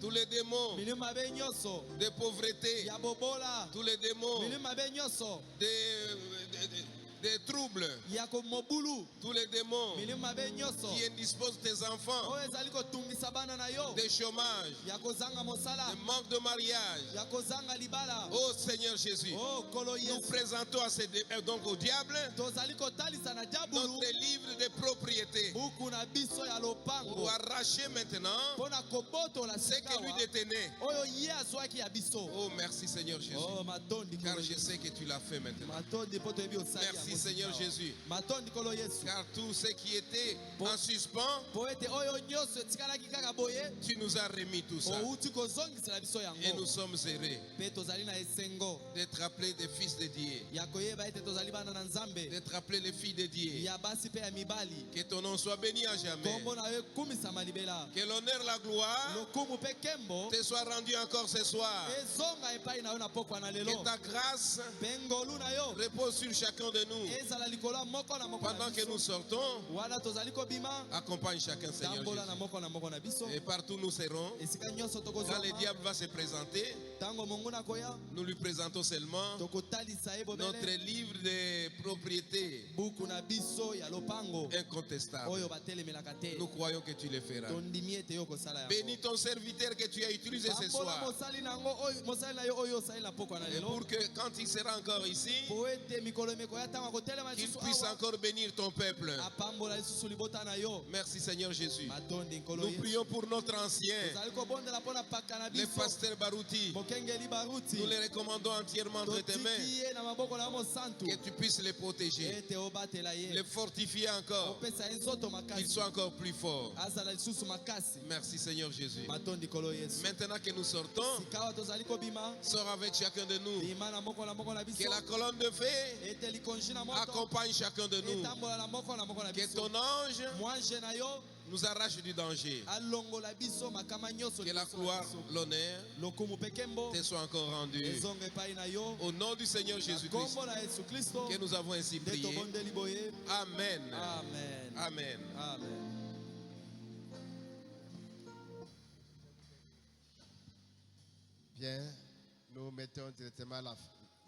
tous les démons de pauvreté, tous les démons des troubles, tous les démons qui indisposent tes enfants, des chômages, des manques de mariage. Oh Seigneur Jésus, nous présentons donc au diable notre livre de propriété pour arracher maintenant ce que lui détenait. Oh merci Seigneur Jésus, car je sais que tu l'as fait maintenant. Merci Seigneur Jésus, car tout ce qui était en suspens, tu nous as remis tout ça. Et nous sommes heureux d'être appelés des fils de Dieu, d'être appelés les filles de Dieu. Que ton nom soit béni à jamais. Que l'honneur, la gloire te soit rendu encore ce soir. Que ta grâce repose sur chacun de nous. Pendant que nous sortons, accompagne chacun, Seigneur Jésus. Et partout nous serons, quand le diable va se présenter, nous lui présentons seulement notre livre de propriété incontestable. Nous croyons que tu le feras. Bénis ton serviteur que tu as utilisé ce soir. Et pour que quand il sera encore ici, qu'il puisse encore bénir ton peuple. Merci Seigneur Jésus. Nous prions pour notre ancien, le pasteur Barouti. Nous les recommandons entièrement entre tes mains. Que tu puisses les protéger, les fortifier encore, qu'ils soient encore plus forts. Merci Seigneur Jésus. Maintenant que nous sortons, sors avec chacun de nous. Que la colonne de feu accompagne chacun de nous. Que ton ange nous arrache du danger. Que la gloire, l'honneur te soit encore rendu. Au nom du Seigneur Jésus-Christ que nous avons ainsi prié. Amen. Amen. Amen. Amen. Bien, nous mettons directement